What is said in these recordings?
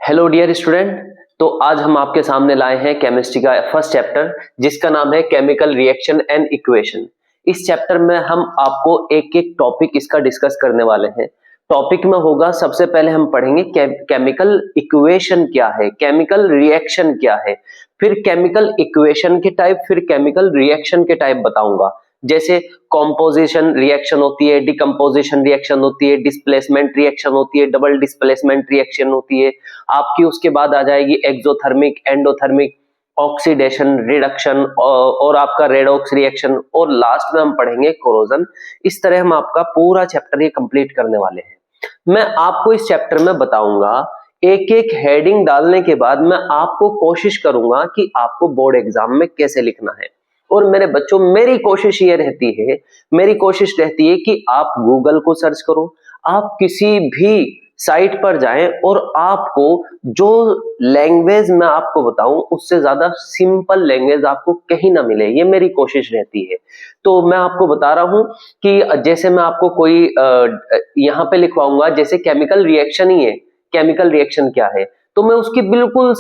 Hello dear student. तो आज हम आपके सामने लाए हैं केमिस्ट्री का फर्स्ट चैप्टर जिसका नाम है केमिकल रिएक्शन एंड इक्वेशन। इस चैप्टर में हम आपको एक एक टॉपिक इसका डिस्कस करने वाले हैं। टॉपिक में होगा, सबसे पहले हम पढ़ेंगे केमिकल इक्वेशन क्या है, केमिकल रिएक्शन क्या है, फिर केमिकल इक्वेशन के टाइप, फिर केमिकल रिएक्शन के टाइप बताऊंगा। जैसे कॉम्पोजिशन रिएक्शन होती है, डिकम्पोजिशन रिएक्शन होती है, डिस्प्लेसमेंट रिएक्शन होती है, डबल डिस्प्लेसमेंट रिएक्शन होती है आपकी। उसके बाद आ जाएगी एक्सोथर्मिक, एंडोथर्मिक, ऑक्सीडेशन, रिडक्शन और आपका रेडॉक्स रिएक्शन, और लास्ट में हम पढ़ेंगे कोरोजन। इस तरह हम आपका पूरा चैप्टर ये कंप्लीट करने वाले हैं। मैं आपको इस चैप्टर में बताऊंगा, एक एक हेडिंग डालने के बाद मैं आपको कोशिश करूंगा कि आपको बोर्ड एग्जाम में कैसे लिखना है। और मेरे बच्चों, मेरी कोशिश ये रहती है कि आप गूगल को सर्च करो, आप किसी भी साइट पर जाएं और आपको जो लैंग्वेज मैं आपको बताऊं उससे ज्यादा सिंपल लैंग्वेज आपको कहीं ना मिले, ये मेरी कोशिश रहती है। तो मैं आपको बता रहा हूं कि जैसे मैं आपको कोई यहां पे लिखवाऊंगा, जैसे केमिकल रिएक्शन ही है, केमिकल रिएक्शन क्या है, तो मैं उसकी बिल्कुल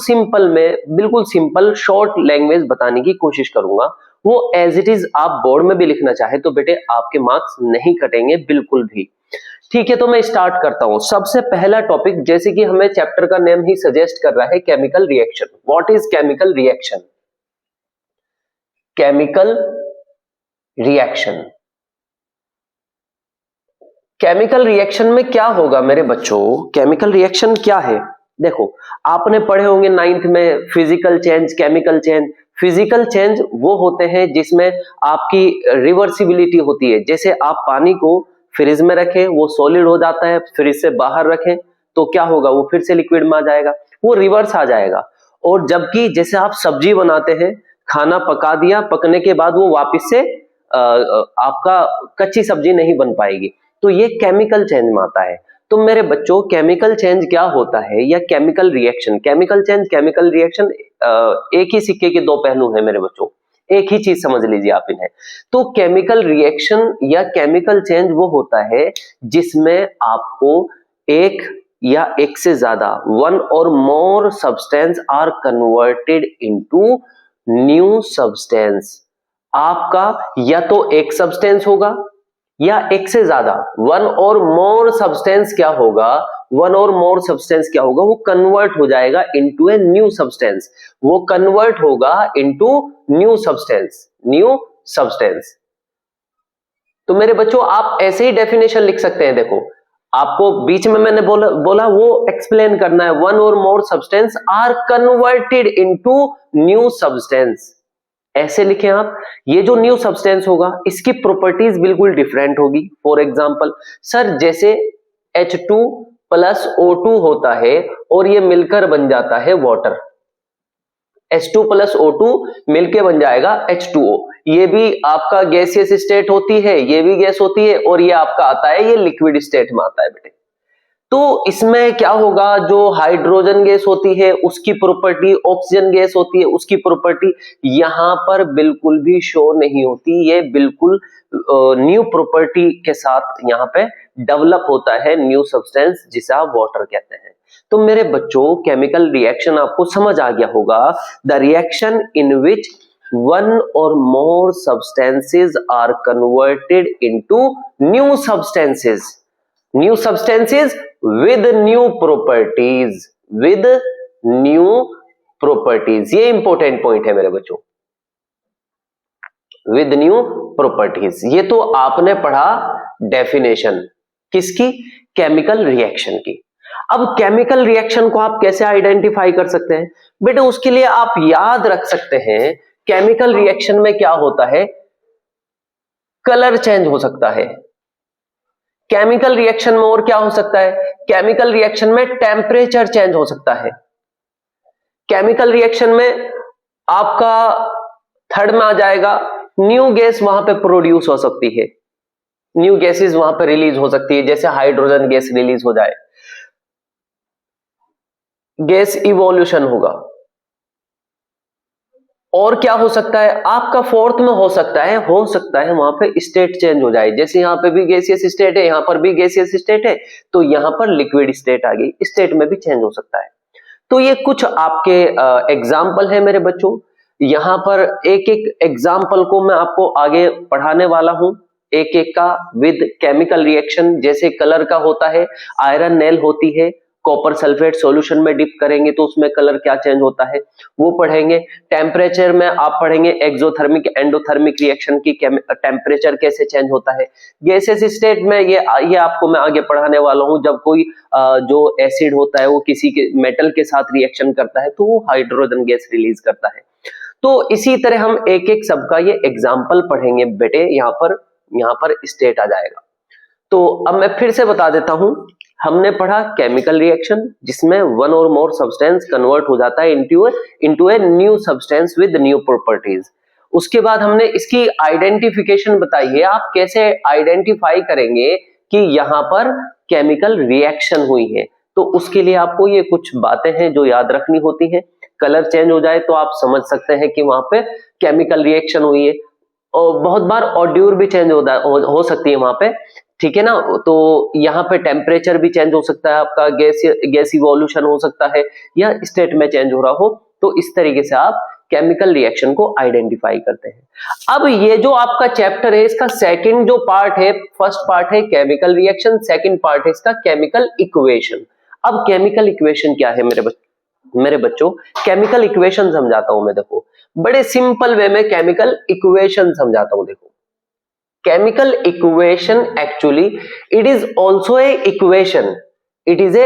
सिंपल शॉर्ट लैंग्वेज बताने की कोशिश करूंगा। वो एज इट इज आप बोर्ड में भी लिखना चाहे तो बेटे आपके मार्क्स नहीं कटेंगे बिल्कुल भी। ठीक है, तो मैं स्टार्ट करता हूं। सबसे पहला टॉपिक, जैसे कि हमें चैप्टर का नेम ही सजेस्ट कर रहा है, chemical reaction. What is chemical reaction? Chemical reaction, chemical reaction में क्या होगा मेरे बच्चों? केमिकल रिएक्शन क्या है? देखो, आपने पढ़े होंगे 9th में physical change, chemical change. Physical change वो होते हैं जिसमें आपकी रिवर्सिबिलिटी होती है। जैसे आप पानी को फ्रिज में रखें, वो सॉलिड हो जाता है, फ्रिज से बाहर रखें तो क्या होगा, वो फिर से लिक्विड में आ जाएगा, वो रिवर्स आ जाएगा। और जबकि जैसे आप सब्जी बनाते हैं, खाना पका दिया, पकने के बाद वो वापस से आपका कच्ची सब्जी नहीं बन पाएगी, तो ये केमिकल चेंज में आता है। तो मेरे बच्चों, केमिकल चेंज क्या होता है या chemical reaction? Chemical change, chemical reaction एक ही सिक्के के दो पहलू हैं मेरे बच्चों, एक ही चीज समझ लीजिए आप इन्हें। तो केमिकल रिएक्शन या केमिकल चेंज वो होता है जिसमें आपको एक या एक से ज्यादा, one or more substance are converted into new substance. आपका या तो एक सब्सटेंस होगा या एक से ज्यादा, वन और मोर सब्सटेंस क्या होगा, वन और मोर सब्सटेंस क्या होगा, वो कन्वर्ट हो जाएगा इनटू ए न्यू सब्सटेंस। वो कन्वर्ट होगा इनटू न्यू सब्सटेंस। तो मेरे बच्चों, आप ऐसे ही डेफिनेशन लिख सकते हैं। देखो, आपको बीच में मैंने बोला वो एक्सप्लेन करना है। One or more substance are converted into new substance, ऐसे लिखें आप। ये जो न्यू सब्सटेंस होगा इसकी प्रॉपर्टीज बिल्कुल डिफरेंट होगी। फॉर एग्जांपल सर, जैसे H2 प्लस O2 होता है और ये मिलकर बन जाता है वाटर। H2 प्लस O2 मिलके बन जाएगा H2O। ये भी आपका गैसियस स्टेट होती है, ये भी गैस होती है, और ये आपका आता है, ये लिक्विड स्टेट में आता है बेटे। तो इसमें क्या होगा, जो हाइड्रोजन गैस होती है उसकी प्रॉपर्टी, ऑक्सीजन गैस होती है उसकी प्रॉपर्टी यहां पर बिल्कुल भी शो नहीं होती। ये बिल्कुल न्यू प्रॉपर्टी के साथ यहां पे डेवलप होता है न्यू सब्सटेंस, जिसे आप वाटर कहते हैं। तो मेरे बच्चों, केमिकल रिएक्शन आपको समझ आ गया होगा। The reaction in which one or more substances are converted into new substances with new properties। ये इंपॉर्टेंट पॉइंट है मेरे बच्चों, with new properties। ये तो आपने पढ़ा डेफिनेशन किसकी, केमिकल रिएक्शन की। अब केमिकल रिएक्शन को आप कैसे आइडेंटिफाई कर सकते हैं बेटे? उसके लिए आप याद रख सकते हैं, केमिकल रिएक्शन में क्या होता है, कलर चेंज हो सकता है। केमिकल रिएक्शन में और क्या हो सकता है, केमिकल रिएक्शन में टेम्परेचर चेंज हो सकता है। केमिकल रिएक्शन में आपका थर्ड में आ जाएगा, न्यू गैस वहां पे प्रोड्यूस हो सकती है, न्यू गैसेस वहां पे रिलीज हो सकती है। जैसे हाइड्रोजन गैस रिलीज हो जाए, गैस इवोल्यूशन होगा। और क्या हो सकता है आपका, फोर्थ में हो सकता है वहां पे स्टेट चेंज हो जाए। जैसे यहाँ पे भी गैसियस स्टेट है, यहाँ पर भी गैसियस स्टेट है, तो यहाँ पर लिक्विड स्टेट आ गई, स्टेट में भी चेंज हो सकता है। तो ये कुछ आपके एग्जाम्पल है मेरे बच्चों। यहाँ पर एक एक एग्जाम्पल को मैं आपको आगे पढ़ाने वाला हूं, एक एक का विद केमिकल रिएक्शन। जैसे कलर का होता है, आयरन नेल होती है, कॉपर सल्फेट सॉल्यूशन में डिप करेंगे तो उसमें कलर क्या चेंज होता है वो पढ़ेंगे। टेम्परेचर में आप पढ़ेंगे एक्सोथर्मिक एंडोथर्मिक रिएक्शन की टेम्परेचर कैसे चेंज होता है। गैसेस स्टेट में ये आपको मैं आगे पढ़ाने वाला हूं। जब कोई जो एसिड होता है वो किसी के मेटल के साथ रिएक्शन करता है तो वो हाइड्रोजन गैस रिलीज करता है। तो इसी तरह हम एक एक सबका ये एग्जाम्पल पढ़ेंगे बेटे। यहाँ पर स्टेट आ जाएगा। तो अब मैं फिर से बता देता हूं, हमने पढ़ा केमिकल रिएक्शन जिसमें one or more substance convert हो जाता है into a new substance with new properties. उसके बाद हमने इसकी आइडेंटिफिकेशन बताई है, आप कैसे आइडेंटिफाई करेंगे कि यहाँ पर केमिकल रिएक्शन हुई है। तो उसके लिए आपको ये कुछ बातें हैं जो याद रखनी होती हैं। कलर चेंज हो जाए तो आप समझ सकते हैं कि वहां पे केमिकल रिएक्शन हुई है। और बहुत बार ऑड्यूर भी चेंज हो सकती है वहां पे, ठीक है ना। तो यहाँ पे टेम्परेचर भी चेंज हो सकता है, आपका गैस इवोल्यूशन हो सकता है या स्टेट में चेंज हो रहा हो। तो इस तरीके से आप केमिकल रिएक्शन को आइडेंटिफाई करते हैं। अब ये जो आपका चैप्टर है इसका सेकंड जो पार्ट है, फर्स्ट पार्ट है केमिकल रिएक्शन, सेकंड पार्ट है इसका केमिकल इक्वेशन। अब केमिकल इक्वेशन क्या है मेरे बच्चों, केमिकल इक्वेशन समझाता हूं मैं। देखो बड़े सिंपल वे में केमिकल इक्वेशन समझाता हूं। देखो chemical equation actually it is also a equation, it is a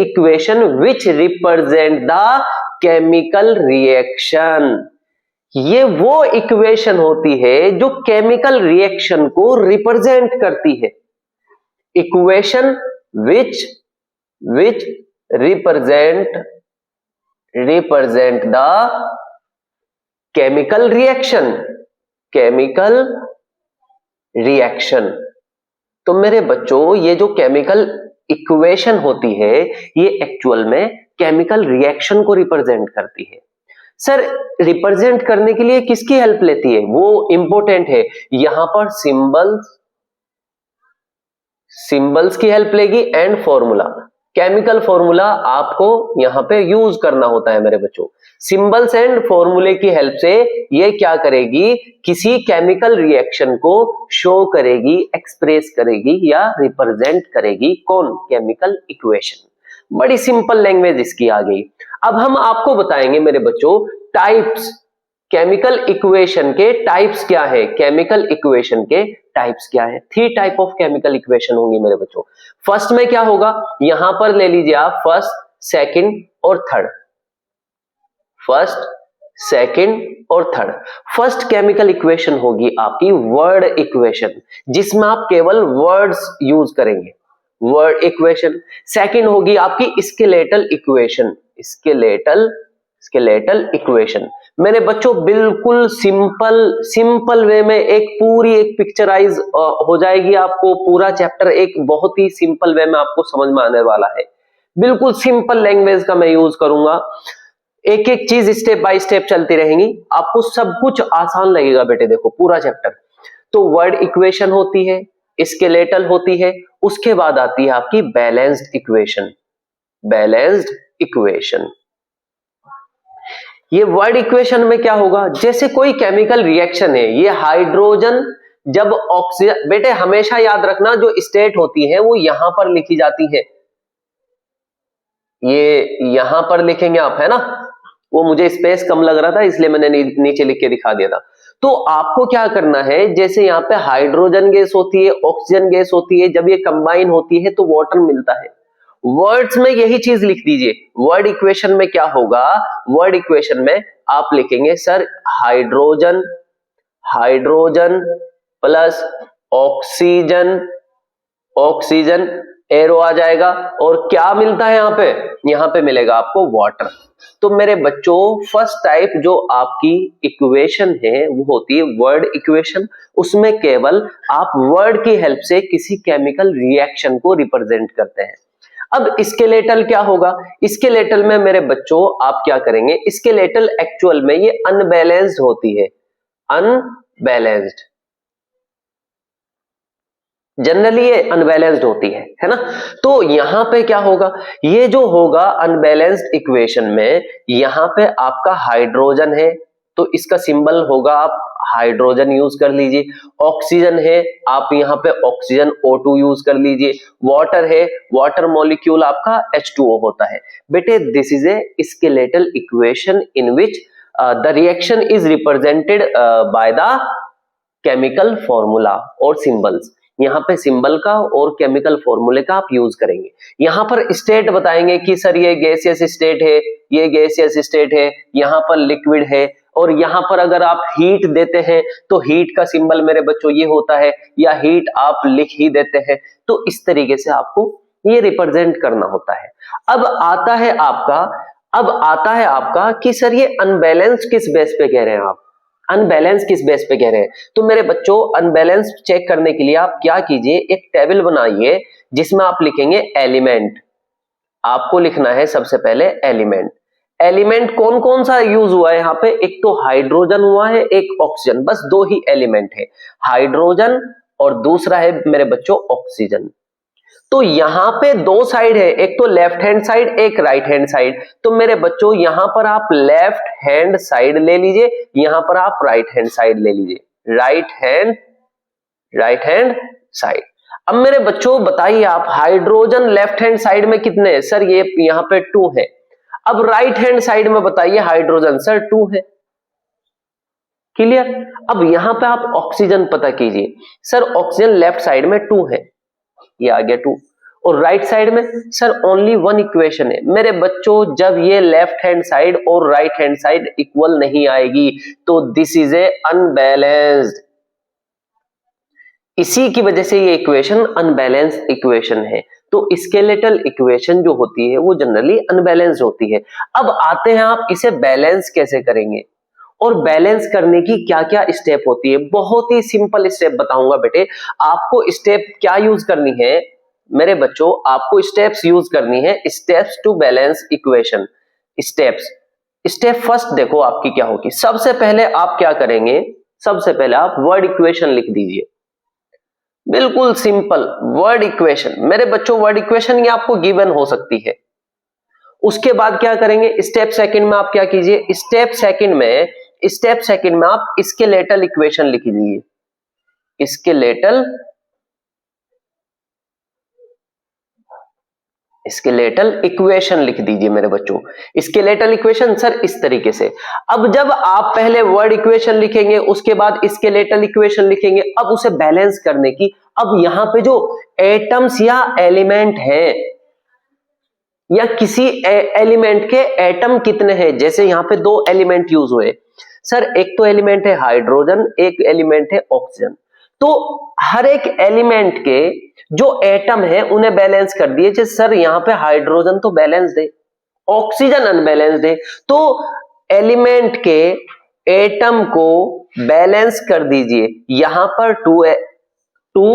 equation which represent the chemical reaction। ये वो इक्वेशन होती है जो केमिकल रिएक्शन को रिप्रेजेंट करती है। Equation which represent the chemical reaction. तो मेरे बच्चों ये जो केमिकल इक्वेशन होती है ये एक्चुअल में केमिकल रिएक्शन को रिप्रेजेंट करती है। सर रिप्रेजेंट करने के लिए किसकी हेल्प लेती है, वो इंपॉर्टेंट है। यहां पर सिंबल्स की हेल्प लेगी एंड फॉर्मूला, केमिकल फॉर्मूला आपको यहां पे यूज करना होता है मेरे बच्चों। सिंबल्स एंड फॉर्मूले की हेल्प से ये क्या करेगी, किसी केमिकल रिएक्शन को शो करेगी, एक्सप्रेस करेगी या रिप्रेजेंट करेगी। कौन, केमिकल इक्वेशन। बड़ी सिंपल लैंग्वेज इसकी आ गई। अब हम आपको बताएंगे मेरे बच्चों टाइप्स, केमिकल इक्वेशन के टाइप्स क्या है, केमिकल इक्वेशन के टाइप्स क्या है। 3 टाइप ऑफ केमिकल इक्वेशन होंगी मेरे बच्चों। फर्स्ट में क्या होगा, यहां पर ले लीजिए आप फर्स्ट, सेकंड और थर्ड। फर्स्ट, सेकंड और थर्ड। फर्स्ट केमिकल इक्वेशन होगी आपकी वर्ड इक्वेशन, जिसमें आप केवल वर्ड्स यूज करेंगे, वर्ड इक्वेशन। सेकंड होगी आपकी स्केलेटल इक्वेशन, स्केलेटल इक्वेशन। मेरे बच्चों बिल्कुल सिंपल वे में एक पिक्चराइज हो जाएगी आपको। पूरा चैप्टर एक बहुत ही सिंपल वे में आपको समझ में आने वाला है। बिल्कुल सिंपल लैंग्वेज का मैं यूज करूंगा, एक एक चीज स्टेप बाय स्टेप चलती रहेंगी, आपको सब कुछ आसान लगेगा बेटे। देखो पूरा चैप्टर, तो वर्ड इक्वेशन होती है, स्केलेटल होती है, उसके बाद आती है आपकी बैलेंस्ड इक्वेशन। ये वर्ड इक्वेशन में क्या होगा, जैसे कोई केमिकल रिएक्शन है, ये हाइड्रोजन जब ऑक्सीजन, बेटे हमेशा याद रखना जो स्टेट होती है वो यहां पर लिखी जाती है, ये यहां पर लिखेंगे आप, है ना। वो मुझे स्पेस कम लग रहा था इसलिए मैंने नीचे लिख के दिखा दिया था। तो आपको क्या करना है, जैसे यहाँ पे हाइड्रोजन गैस होती है, ऑक्सीजन गैस होती है, जब ये कंबाइन होती है तो वाटर मिलता है। वर्ड्स में यही चीज लिख दीजिए। वर्ड इक्वेशन में क्या होगा, वर्ड इक्वेशन में आप लिखेंगे sir hydrogen plus oxygen arrow आ जाएगा, और क्या मिलता है यहाँ पे मिलेगा आपको वाटर। तो मेरे बच्चों फर्स्ट टाइप जो आपकी इक्वेशन है वो होती है वर्ड इक्वेशन। उसमें केवल आप वर्ड की हेल्प से किसी केमिकल रिएक्शन को रिप्रेजेंट करते हैं। अब स्केलेटल क्या होगा, स्केलेटल में मेरे बच्चों आप क्या करेंगे, स्केलेटल एक्चुअल में ये अनबैलेंस्ड होती है, अनबैलेंस्ड। जनरली ये अनबैलेंस्ड होती है ना। तो यहां पे क्या होगा, ये जो होगा अनबैलेंस्ड इक्वेशन में, यहां पे आपका हाइड्रोजन है तो इसका सिंबल होगा, आप हाइड्रोजन यूज कर लीजिए। ऑक्सीजन है, आप यहाँ पे ऑक्सीजन O2 यूज कर लीजिए। वाटर है, वाटर मॉलिक्यूल आपका H2O होता है। बेटे this is a skeletal equation in which the reaction is represented by the chemical formula और सिंबल्स। यहाँ पे सिंबल का और केमिकल फॉर्मूले का आप यूज करेंगे। यहाँ पर स्टेट बताएंगे कि सर ये गैसियस स्टेट है, ये गैसियस स्टेट है, यहाँ पर लिक्विड है, और यहाँ पर अगर आप हीट देते हैं तो हीट का सिंबल मेरे बच्चों ये होता है, या हीट आप लिख ही देते हैं। तो इस तरीके से आपको ये रिप्रेजेंट करना होता है। अब आता है आपका कि सर ये अनबैलेंस किस बेस पे कह रहे हैं आप, अनबैलेंस किस बेस पे कह रहे हैं। तो मेरे बच्चों अनबैलेंस चेक करने के लिए आप क्या कीजिए, एक टेबल बनाइए जिसमें आप लिखेंगे एलिमेंट। आपको लिखना है सबसे पहले एलिमेंट। एलिमेंट कौन कौन सा यूज हुआ है यहाँ पे, एक तो हाइड्रोजन हुआ है, एक ऑक्सीजन, बस दो ही एलिमेंट है, हाइड्रोजन और दूसरा है मेरे बच्चों ऑक्सीजन। तो यहां पे दो साइड है, एक तो लेफ्ट हैंड साइड, एक राइट हैंड साइड। तो मेरे बच्चों यहां पर आप लेफ्ट हैंड साइड ले लीजिए, यहां पर आप राइट हैंड साइड ले लीजिए, राइट हैंड साइड। अब मेरे बच्चों बताइए आप, हाइड्रोजन लेफ्ट हैंड साइड में कितने हैं, सर ये यहां पे 2 है। अब राइट हैंड साइड में बताइए हाइड्रोजन, सर 2 है। क्लियर। अब यहां पे आप ऑक्सीजन पता कीजिए, सर ऑक्सीजन लेफ्ट साइड में 2 है, ये आ गया 2, और राइट साइड में सर ओनली 1 इक्वेशन है। मेरे बच्चों जब ये लेफ्ट हैंड साइड और राइट हैंड साइड इक्वल नहीं आएगी तो दिस इज ए अनबैलेंस्ड। इसी की वजह से ये इक्वेशन अनबैलेंस्ड इक्वेशन है। तो स्केलेटल इक्वेशन जो होती है वो जनरली अनबैलेंस्ड होती है। अब आते हैं आप इसे बैलेंस कैसे करेंगे, और बैलेंस करने की क्या क्या स्टेप होती है। बहुत ही सिंपल स्टेप बताऊंगा बेटे, आपको स्टेप क्या यूज करनी है मेरे बच्चों, आपको स्टेप्स यूज करनी है, steps to balance equation. Steps, step first देखो आपकी क्या होगी। सबसे पहले आप क्या करेंगे, सबसे पहले आप वर्ड इक्वेशन लिख दीजिए, बिल्कुल सिंपल वर्ड इक्वेशन। मेरे बच्चों वर्ड इक्वेशन ये आपको गिवन हो सकती है। उसके बाद क्या करेंगे, स्टेप सेकंड में आप क्या कीजिए, स्टेप सेकंड में आप स्केलेटल इक्वेशन लिख दीजिए, स्केलेटल इक्वेशन लिख दीजिए मेरे बच्चों। स्केलेटल इक्वेशन सर इस तरीके से। अब जब आप पहले वर्ड इक्वेशन लिखेंगे उसके बाद स्केलेटल इक्वेशन लिखेंगे, अब उसे बैलेंस करने की, अब यहां पे जो एटम्स या एलिमेंट है या किसी एलिमेंट के एटम कितने हैं, जैसे यहां पे 2 एलिमेंट यूज हुए सर, एक तो एलिमेंट है हाइड्रोजन, एक एलिमेंट है ऑक्सीजन। तो हर एक एलिमेंट के जो एटम है उन्हें बैलेंस कर दिए। जैसे सर यहाँ पे हाइड्रोजन तो बैलेंस्ड है, ऑक्सीजन अनबैलेंस्ड है, तो एलिमेंट के एटम को बैलेंस कर दीजिए। यहां पर 2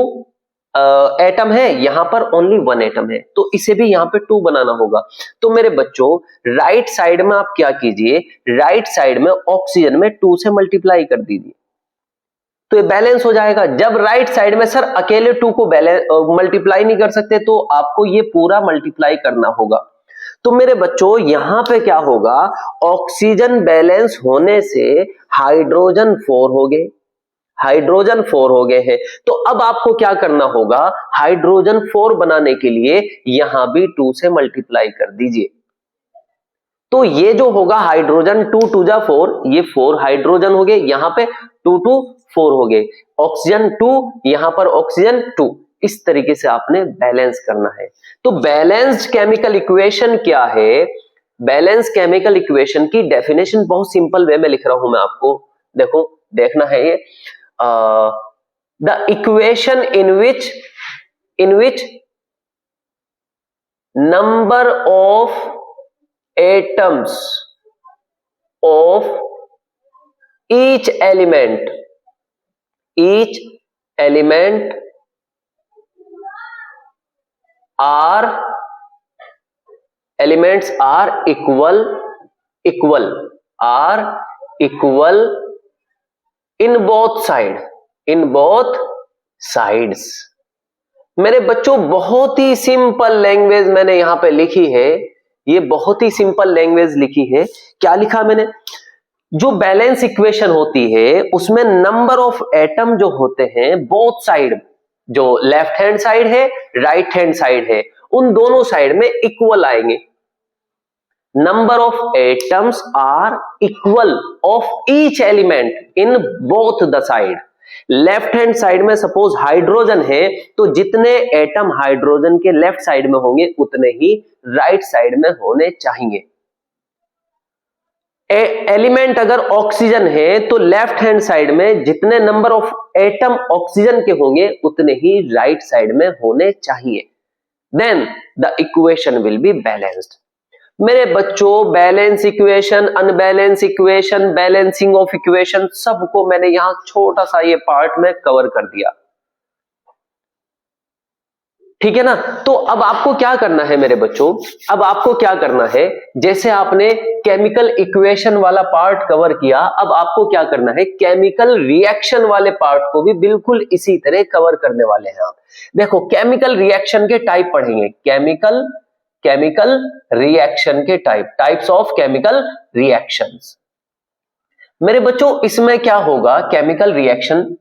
एटम है, यहां पर ओनली 1 एटम है, तो इसे भी यहां पे 2 बनाना होगा। तो मेरे बच्चों राइट साइड में आप क्या कीजिए, राइट साइड में ऑक्सीजन में 2 से मल्टीप्लाई कर दीजिए, तो ये बैलेंस हो जाएगा। जब राइट साइड में सर अकेले 2 को मल्टीप्लाई नहीं कर सकते, तो आपको ये पूरा मल्टीप्लाई करना होगा। तो मेरे बच्चों यहां पे क्या होगा, ऑक्सीजन बैलेंस होने से हाइड्रोजन 4 हो गए, हाइड्रोजन 4 हो गए हैं। तो अब आपको क्या करना होगा, हाइड्रोजन 4 बनाने के लिए यहां भी 2 से मल्टीप्लाई कर दीजिए। तो ये जो होगा हाइड्रोजन 2 2 जा 4, ये 4 हाइड्रोजन हो गए, यहां पे 2 2 4 हो गए, ऑक्सीजन 2, यहां पर ऑक्सीजन 2। इस तरीके से आपने बैलेंस करना है। तो बैलेंस्ड केमिकल इक्वेशन क्या है, बैलेंस केमिकल इक्वेशन की डेफिनेशन बहुत सिंपल वे में लिख रहा हूं मैं आपको, देखो देखना है ये, the equation in which number of atoms of each element are equal in both sides, मेरे बच्चों बहुत ही सिंपल लैंग्वेज मैंने यहां पे लिखी है, ये बहुत ही सिंपल लैंग्वेज लिखी है। क्या लिखा मैंने? जो बैलेंस इक्वेशन होती है उसमें नंबर ऑफ एटम जो होते हैं बोथ साइड, जो लेफ्ट हैंड साइड है राइट हैंड साइड है, उन दोनों साइड में इक्वल आएंगे। Number of atoms are equal of each element in both the side. Left hand side में सपोज हाइड्रोजन है तो जितने एटम हाइड्रोजन के लेफ्ट साइड में होंगे उतने ही राइट साइड में होने चाहिए। एलिमेंट अगर ऑक्सीजन है तो लेफ्ट हैंड साइड में जितने नंबर ऑफ एटम ऑक्सीजन के होंगे उतने ही राइट साइड में होने चाहिए। Then the equation will be balanced. मेरे बच्चों balance equation, unbalance equation, balancing of equation, सबको मैंने यहां छोटा सा ये पार्ट में कवर कर दिया, ठीक है ना। तो अब आपको क्या करना है मेरे बच्चों, अब आपको क्या करना है, जैसे आपने केमिकल इक्वेशन वाला पार्ट कवर किया, अब आपको क्या करना है, केमिकल रिएक्शन वाले पार्ट को भी बिल्कुल इसी तरह कवर करने वाले हैं आप। देखो केमिकल रिएक्शन के टाइप पढ़ेंगे, केमिकल रिएक्शन के टाइप्स ऑफ केमिकल रिएक्शंस। मेरे बच्चों इसमें क्या होगा, केमिकल रिएक्शन,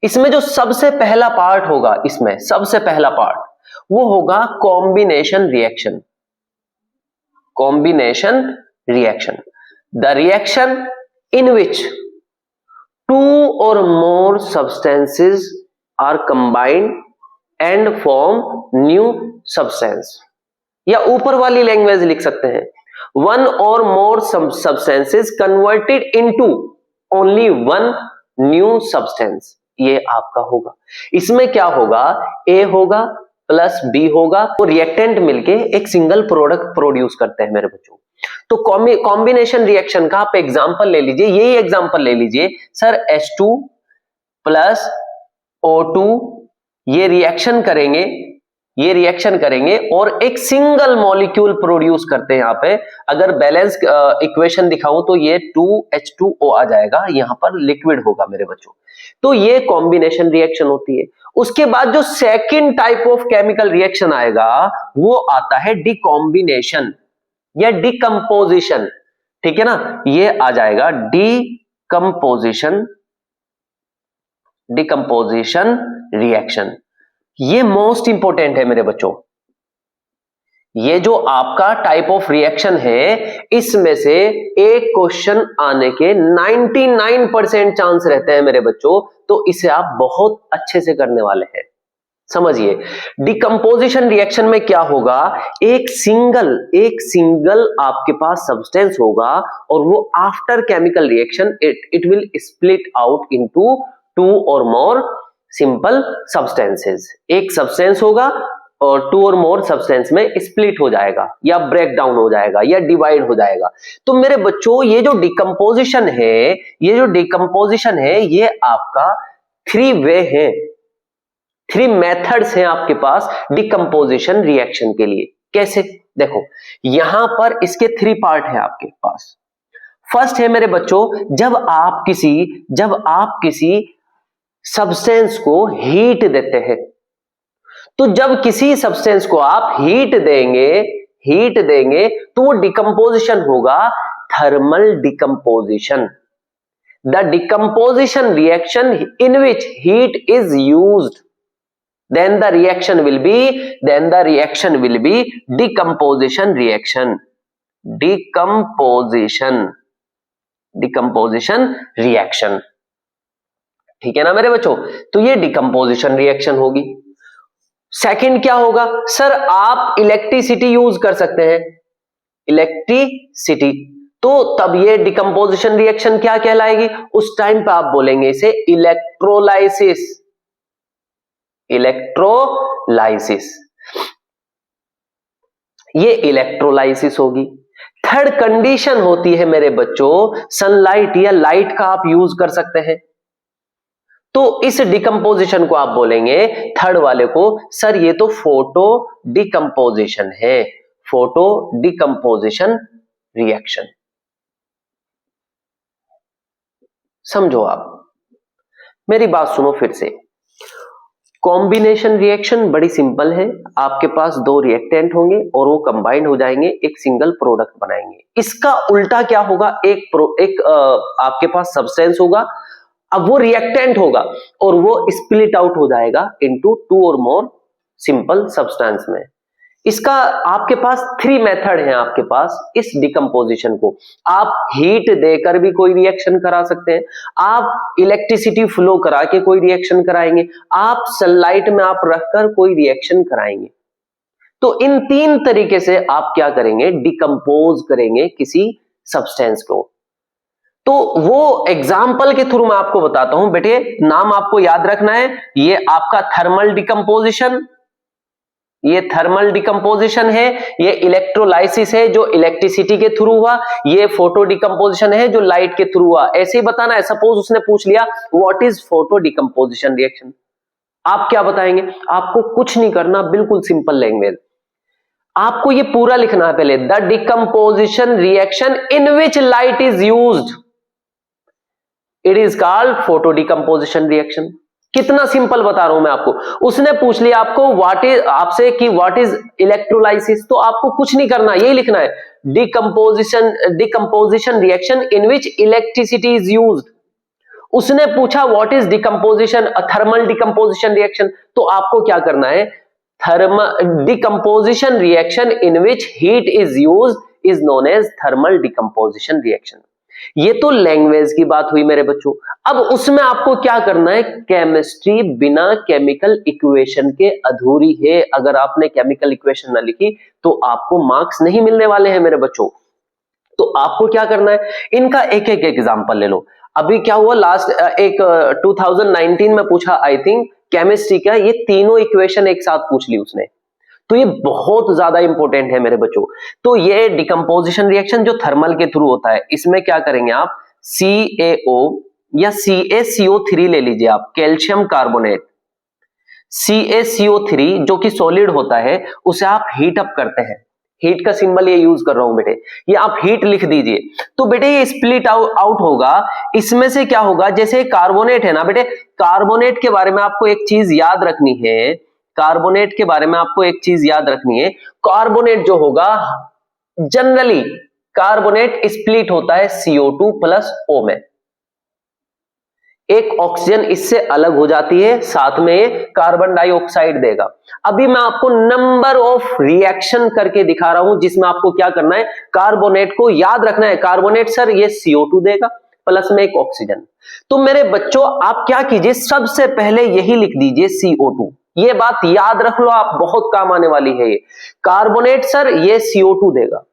इसमें जो सबसे पहला पार्ट होगा, इसमें सबसे पहला पार्ट वो होगा combination reaction. Combination reaction, the reaction in which two or more substances are combined and form new substance, या ऊपर वाली लैंग्वेज लिख सकते हैं, one or more substances converted into only one new substance, ये आपका होगा। इसमें क्या होगा, ए होगा प्लस बी होगा, तो रिएक्टेंट मिलके एक सिंगल प्रोडक्ट प्रोड्यूस करते हैं मेरे बच्चों। तो कॉम्बिनेशन रिएक्शन का आप एग्जांपल ले लीजिए, यही एग्जांपल ले लीजिए सर, H2 प्लस O2, ये रिएक्शन करेंगे और एक सिंगल मॉलिक्यूल प्रोड्यूस करते हैं। यहाँ पे अगर बैलेंस इक्वेशन दिखाऊं तो ये 2H2O आ जाएगा, यहां पर लिक्विड होगा मेरे बच्चों। तो ये कॉम्बिनेशन रिएक्शन होती है। उसके बाद जो second type of chemical reaction आएगा वो आता है डिकॉम्बिनेशन या डिकम्पोजिशन, ठीक है ना, ये आ जाएगा डिकम्पोजिशन रिएक्शन। ये मोस्ट इंपॉर्टेंट है मेरे बच्चों। ये जो आपका टाइप ऑफ रिएक्शन है, इसमें से एक क्वेश्चन आने के 99% चांस रहते हैं मेरे बच्चों, तो इसे आप बहुत अच्छे से करने वाले हैं। समझिए, डिकम्पोजिशन रिएक्शन में क्या होगा, एक सिंगल आपके पास सब्सटेंस होगा और वो after chemical reaction it will split out into 2 और मोर सिंपल सब्सटेंसेस। एक सब्सटेंस होगा और 2 और मोर सब्सटेंस में स्प्लिट हो जाएगा या ब्रेक डाउन हो जाएगा या डिवाइड हो जाएगा। तो मेरे बच्चों ये जो डिकम्पोजिशन है, ये आपका 3 वे है, 3 मेथड्स हैं आपके पास डिकम्पोजिशन रिएक्शन के लिए। कैसे, देखो यहां पर इसके 3 पार्ट है आपके पास। फर्स्ट है मेरे बच्चों, जब आप किसी सब्सटेंस को हीट देते हैं, तो जब किसी सब्सटेंस को आप हीट देंगे तो वो डिकम्पोजिशन होगा thermal decomposition. The decomposition reaction in which heat is used, then the reaction will be decomposition reaction, decomposition reaction, ठीक है ना मेरे बच्चों। तो ये डिकम्पोजिशन रिएक्शन होगी। सेकंड क्या होगा, सर आप इलेक्ट्रिसिटी यूज कर सकते हैं, इलेक्ट्रिसिटी, तो तब ये डिकम्पोजिशन रिएक्शन क्या कहलाएगी, उस टाइम पे आप बोलेंगे इसे इलेक्ट्रोलाइसिस। ये इलेक्ट्रोलाइसिस होगी। थर्ड कंडीशन होती है मेरे बच्चों, सनलाइट या लाइट का आप यूज कर सकते हैं, तो इस डिकम्पोजिशन को आप बोलेंगे थर्ड वाले को, सर ये तो फोटो डिकम्पोजिशन है, फोटो डिकम्पोजिशन रिएक्शन। समझो आप, मेरी बात सुनो फिर से। कॉम्बिनेशन रिएक्शन बड़ी सिंपल है, आपके पास दो रिएक्टेंट होंगे और वो कंबाइंड हो जाएंगे, एक सिंगल प्रोडक्ट बनाएंगे। इसका उल्टा क्या होगा, आपके पास सब्सटेंस होगा, अब वो रिएक्टेंट होगा और वो स्प्लिट आउट हो जाएगा into two or more simple substance में। इसका आपके पास 3 मेथड है आपके पास इस डिकम्पोजिशन को। आप हीट देकर भी कोई रिएक्शन करा सकते हैं, आप इलेक्ट्रिसिटी फ्लो करा के कोई रिएक्शन कराएंगे, आप सनलाइट में आप रखकर कोई रिएक्शन कराएंगे। तो इन 3 तरीके से आप क्या करेंगे, डिकम्पोज करेंगे किसी सब्सटेंस को। तो वो एग्जाम्पल के थ्रू मैं आपको बताता हूं बेटे, नाम आपको याद रखना है, ये आपका थर्मल डिकम्पोजिशन, ये थर्मल डिकम्पोजिशन है, ये इलेक्ट्रोलाइसिस है जो इलेक्ट्रिसिटी के थ्रू हुआ, ये फोटो डिकम्पोजिशन है जो लाइट के थ्रू हुआ। ऐसे ही बताना है, सपोज उसने पूछ लिया what is photo decomposition reaction, आप क्या बताएंगे? आपको कुछ नहीं करना, बिल्कुल सिंपल लैंग्वेज, आपको ये पूरा लिखना है पहले, the decomposition reaction in which light is used, it is called photo decomposition reaction. कितना सिंपल बता रहा हूं मैं आपको। उसने पूछ लिया आपको आपसे कि व्हाट इज इलेक्ट्रोलाइसिस, तो आपको कुछ नहीं करना, यही लिखना है, decomposition reaction in which electricity is used. उसने पूछा what is decomposition, thermal decomposition reaction, तो आपको क्या करना है, decomposition reaction in which heat is used is known as thermal decomposition reaction. ये तो लैंग्वेज की बात हुई मेरे बच्चों। अब उसमें आपको क्या करना है, केमिस्ट्री बिना केमिकल इक्वेशन के अधूरी है। अगर आपने केमिकल इक्वेशन ना लिखी तो आपको मार्क्स नहीं मिलने वाले हैं मेरे बच्चों। तो आपको क्या करना है, इनका एक एक एग्जांपल ले लो। अभी क्या हुआ, लास्ट 2019 में पूछा आई थिंक केमिस्ट्री का, ये तीनों इक्वेशन एक साथ पूछ ली उसने, तो ये बहुत ज्यादा इंपॉर्टेंट है मेरे बच्चों। तो ये डिकम्पोजिशन रिएक्शन जो थर्मल के थ्रू होता है, इसमें क्या करेंगे आप, CaO या CaCO3 ले लीजिए आप, कैल्शियम कार्बोनेट, CaCO3 जो कि सॉलिड होता है, उसे आप हीट अप करते हैं। हीट का सिंबल ये यूज कर रहा हूं बेटे, ये आप हीट लिख दीजिए। तो बेटे ये स्प्लिट आउट होगा, इसमें से क्या होगा, जैसे कार्बोनेट है ना बेटे, कार्बोनेट के बारे में आपको एक चीज याद रखनी है, कार्बोनेट के बारे में आपको एक चीज याद रखनी है, कार्बोनेट जो होगा जनरली कार्बोनेट स्प्लिट होता है CO2 प्लस O में, एक ऑक्सीजन इससे अलग हो जाती है, साथ में कार्बन डाइऑक्साइड देगा। अभी मैं आपको नंबर ऑफ रिएक्शन करके दिखा रहा हूं जिसमें आपको क्या करना है, कार्बोनेट को याद रखना है। कार्बोनेट सर ये CO2 देगा प्लस में एक ऑक्सीजन। तो मेरे बच्चों आप क्या कीजिए, सबसे पहले यही लिख दीजिए CO2, ये बात याद रख लो आप, बहुत काम आने वाली है ये। कार्बोनेट सर ये CO2 देगा।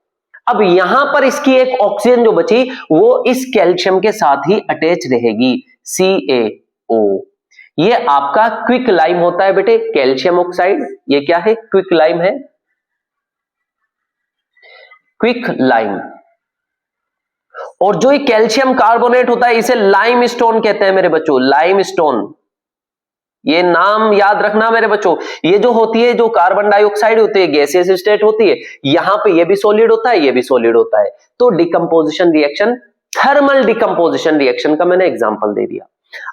अब यहां पर इसकी एक ऑक्सीजन जो बची वो इस कैल्शियम के साथ ही अटैच रहेगी, CaO। ये आपका क्विक लाइम होता है बेटे, कैल्शियम ऑक्साइड, ये क्या है, क्विक लाइम है, क्विक लाइम। और जो ये कैल्शियम कार्बोनेट होता है इसे लाइम स्टोन कहते हैं मेरे बच्चों, लाइम स्टोन, ये नाम याद रखना मेरे बच्चों। ये जो होती है, जो कार्बन डाइऑक्साइड होती है, गैसियस स्टेट होती है, यहां पे ये भी सॉलिड होता है, ये भी सॉलिड होता है। तो decomposition reaction, thermal decomposition reaction का मैंने एग्जांपल दे दिया।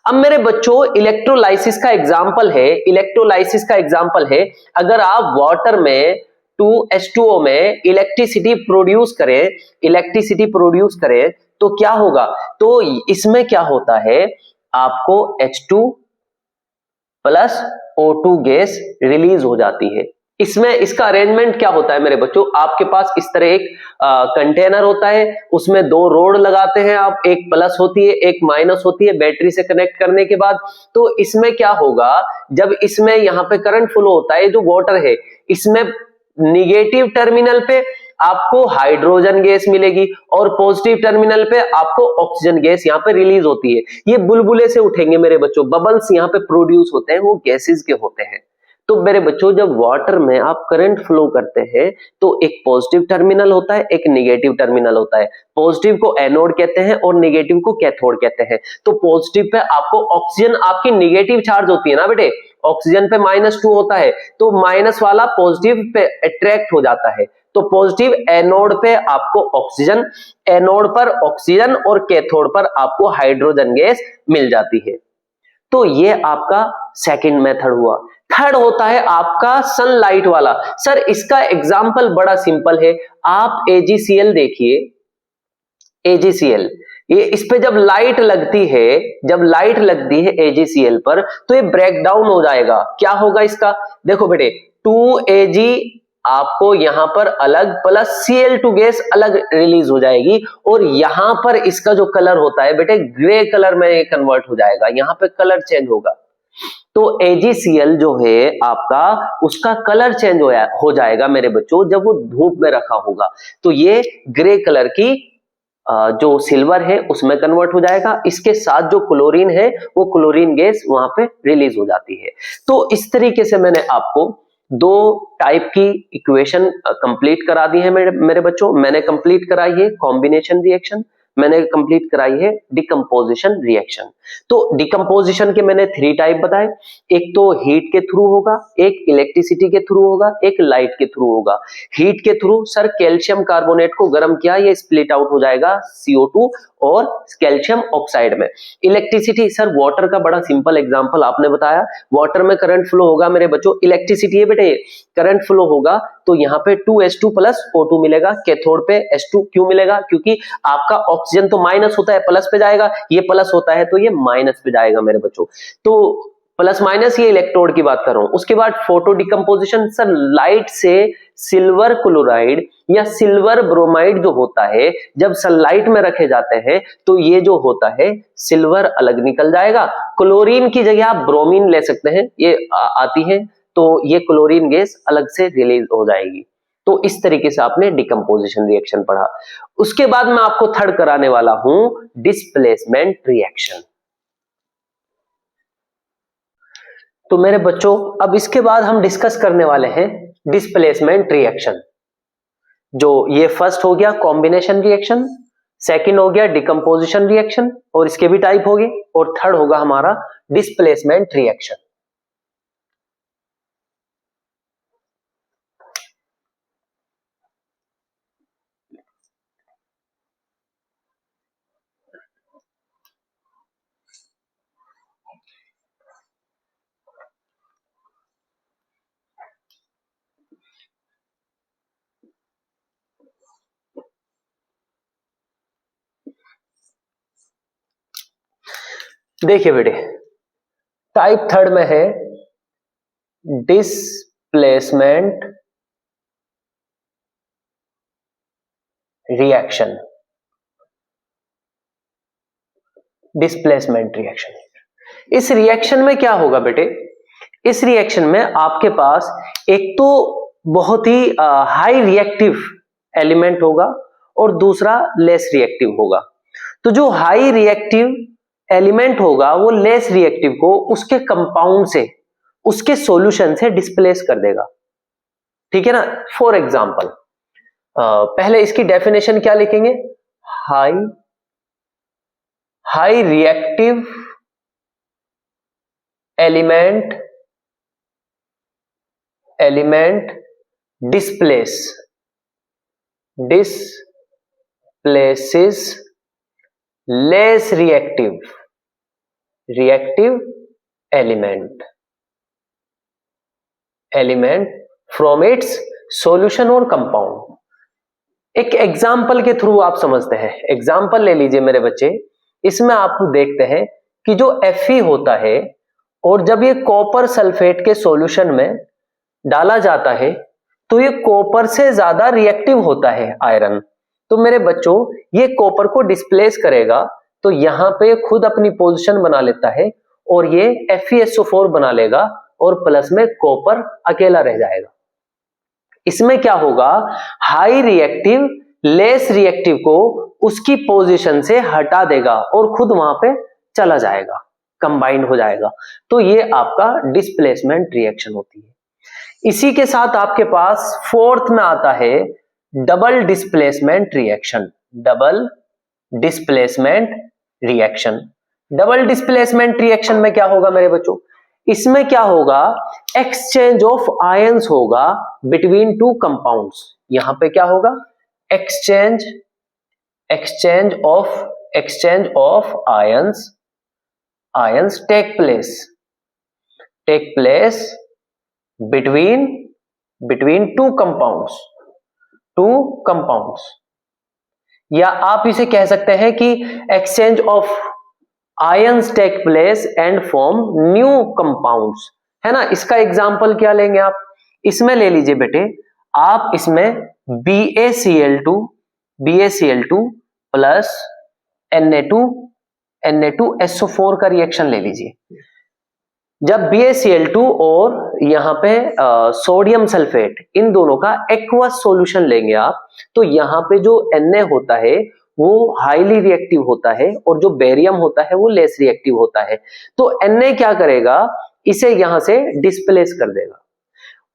अब मेरे बच्चों इलेक्ट्रोलाइसिस का एग्जांपल है, इलेक्ट्रोलाइसिस का एग्जांपल है, अगर आप वाटर में 2H2O में इलेक्ट्रिसिटी प्रोड्यूस करें तो क्या होगा, तो इसमें क्या होता है, आपको H2 plus O2 gas release हो जाती है। इसमें इसका अरेंजमेंट क्या होता है मेरे बच्चों, आपके पास इस तरह एक कंटेनर होता है, उसमें 2 रोड लगाते हैं आप, एक प्लस होती है एक माइनस होती है बैटरी से कनेक्ट करने के बाद। तो इसमें क्या होगा, जब इसमें यहाँ पे करंट फ्लो होता है, जो वाटर है इसमें निगेटिव टर्मिनल पे आपको हाइड्रोजन गैस मिलेगी और पॉजिटिव टर्मिनल पे आपको ऑक्सीजन गैस यहाँ पे रिलीज होती है। ये बुलबुले से उठेंगे मेरे बच्चों, बबल्स यहाँ पे प्रोड्यूस होते हैं, वो गैसेस के होते हैं। तो मेरे बच्चों जब वाटर में आप करंट फ्लो करते हैं तो एक पॉजिटिव टर्मिनल होता है, एक नेगेटिव टर्मिनल होता है। पॉजिटिव को एनोड कहते हैं और नेगेटिव को कैथोड कहते हैं। तो पॉजिटिव पे आपको ऑक्सीजन, आपकी नेगेटिव चार्ज होती है ना बेटे, ऑक्सीजन पे -2 होता है, तो माइनस वाला पॉजिटिव पे अट्रैक्ट हो जाता है। तो पॉजिटिव एनोड पे आपको ऑक्सीजन, एनोड पर ऑक्सीजन और कैथोड पर आपको हाइड्रोजन गैस मिल जाती है। तो ये आपका सेकंड मेथड हुआ। थर्ड होता है आपका सनलाइट वाला। सर इसका एग्जांपल बड़ा सिंपल है, आप AgCl देखिए, AgCl, ये इस पे जब लाइट लगती है AgCl पर, तो ये ब्रेक डाउन हो जाएगा। क्या होगा इसका, देखो बेटे 2Ag आपको यहां पर अलग प्लस Cl2 गैस अलग रिलीज हो जाएगी, और यहां पर इसका जो कलर होता है बेटे ग्रे कलर में कन्वर्ट हो जाएगा, यहां पे कलर चेंज होगा। तो AgCl जो है आपका, उसका कलर चेंज हो जाएगा मेरे बच्चों जब वो धूप में रखा होगा, तो ये ग्रे कलर की जो सिल्वर है उसमें कन्वर्ट हो जाएगा। इसके साथ जो क्लोरीन है वो क्लोरीन गैस वहां पे रिलीज हो जाती है। तो इस तरीके से मैंने आपको दो टाइप की इक्वेशन कंप्लीट करा दी है मेरे बच्चों। मैंने कंप्लीट कराई है कॉम्बिनेशन रिएक्शन, मैंने कंप्लीट कराई है डिकम्पोजिशन रिएक्शन। तो डिकम्पोजिशन के मैंने 3 टाइप बताए, एक तो हीट के थ्रू होगा, एक इलेक्ट्रिसिटी के थ्रू होगा, एक लाइट के थ्रू होगा। हीट के थ्रू सर कैल्शियम कार्बोनेट को गर्म किया, ये स्प्लिट आउट हो जाएगा CO2 और कैल्शियम ऑक्साइड में। इलेक्ट्रिसिटी सर वाटर का बड़ा सिंपल एग्जांपल आपने बताया, वाटर में करंट फ्लो होगा मेरे बच्चों, इलेक्ट्रिसिटी है बेटे, करंट फ्लो होगा तो यहाँ पे 2H2 प्लस O2 मिलेगा, कैथोड पे H2 क्यों मिलेगा, क्योंकि आपका ऑक्सीजन तो माइनस होता है प्लस पे जाएगा, ये प्लस होता है तो ये माइनस पे जाएगा मेरे बच्चों। तो प्लस माइनस, ये इलेक्ट्रोड की बात कर रहा हूं। उसके बाद फोटो डिकम्पोजिशन, सर लाइट से सिल्वर क्लोराइड या सिल्वर ब्रोमाइड जो होता है जब सनलाइट में रखे जाते हैं तो ये जो होता है सिल्वर अलग निकल जाएगा, क्लोरीन की जगह आप ब्रोमीन ले सकते हैं, ये आती है, तो ये क्लोरीन गैस अलग से रिलीज हो जाएगी। तो इस तरीके से आपने डिकम्पोजिशन रिएक्शन पढ़ा। उसके बाद मैं आपको थर्ड कराने वाला हूं डिस्प्लेसमेंट रिएक्शन। तो मेरे बच्चों अब इसके बाद हम डिस्कस करने वाले हैं डिस्प्लेसमेंट रिएक्शन। जो ये फर्स्ट हो गया कॉम्बिनेशन रिएक्शन, सेकंड हो गया डिकम्पोजिशन रिएक्शन और इसके भी टाइप हो गए, और थर्ड होगा हमारा डिस्प्लेसमेंट रिएक्शन। देखिए बेटे टाइप थर्ड में है डिस्प्लेसमेंट रिएक्शन। डिस्प्लेसमेंट रिएक्शन, इस रिएक्शन में क्या होगा बेटे, इस रिएक्शन में आपके पास एक तो बहुत ही हाई रिएक्टिव एलिमेंट होगा और दूसरा लेस रिएक्टिव होगा। तो जो हाई रिएक्टिव एलिमेंट होगा वो लेस रिएक्टिव को उसके कंपाउंड से, उसके सॉल्यूशन से डिस्प्लेस कर देगा, ठीक है ना। फॉर एग्जांपल पहले इसकी डेफिनेशन क्या लिखेंगे, high reactive element displaces less reactive element from its solution और कंपाउंड। एक एग्जाम्पल के थ्रू आप समझते हैं, एग्जाम्पल ले लीजिए मेरे बच्चे। इसमें आप देखते हैं कि जो Fe होता है और जब ये कॉपर सल्फेट के सॉल्यूशन में डाला जाता है तो ये कॉपर से ज्यादा रिएक्टिव होता है आयरन। तो मेरे बच्चों ये कॉपर को डिस्प्लेस करेगा तो यहां पे खुद अपनी पोजीशन बना लेता है और ये FeSO4 बना लेगा और प्लस में कॉपर अकेला रह जाएगा। इसमें क्या होगा, हाई रिएक्टिव लेस रिएक्टिव को उसकी पोजीशन से हटा देगा और खुद वहां पे चला जाएगा, कंबाइंड हो जाएगा। तो ये आपका डिस्प्लेसमेंट रिएक्शन होती है। इसी के साथ आपके पास फोर्थ में आता है double displacement reaction. Double displacement reaction में क्या होगा मेरे बच्चों, इसमें क्या होगा, एक्सचेंज ऑफ आयंस होगा बिटवीन टू कंपाउंड्स। यहां पे क्या होगा, exchange of ions take place. Take place between two compounds, या आप इसे कह सकते हैं कि exchange of ions take place and form new compounds, है ना। इसका एग्जांपल क्या लेंगे आप, इसमें ले लीजिए बेटे, आप इसमें BaCl2 प्लस Na2SO4 का रिएक्शन ले लीजिए। जब BaCl2 और यहां पे सोडियम सल्फेट, इन दोनों का एक्वस सॉल्यूशन लेंगे आप, तो यहां पे जो Na होता है वो हाईली रिएक्टिव होता है और जो बेरियम होता है वो लेस रिएक्टिव होता है। तो Na क्या करेगा, इसे यहां से डिस्प्लेस कर देगा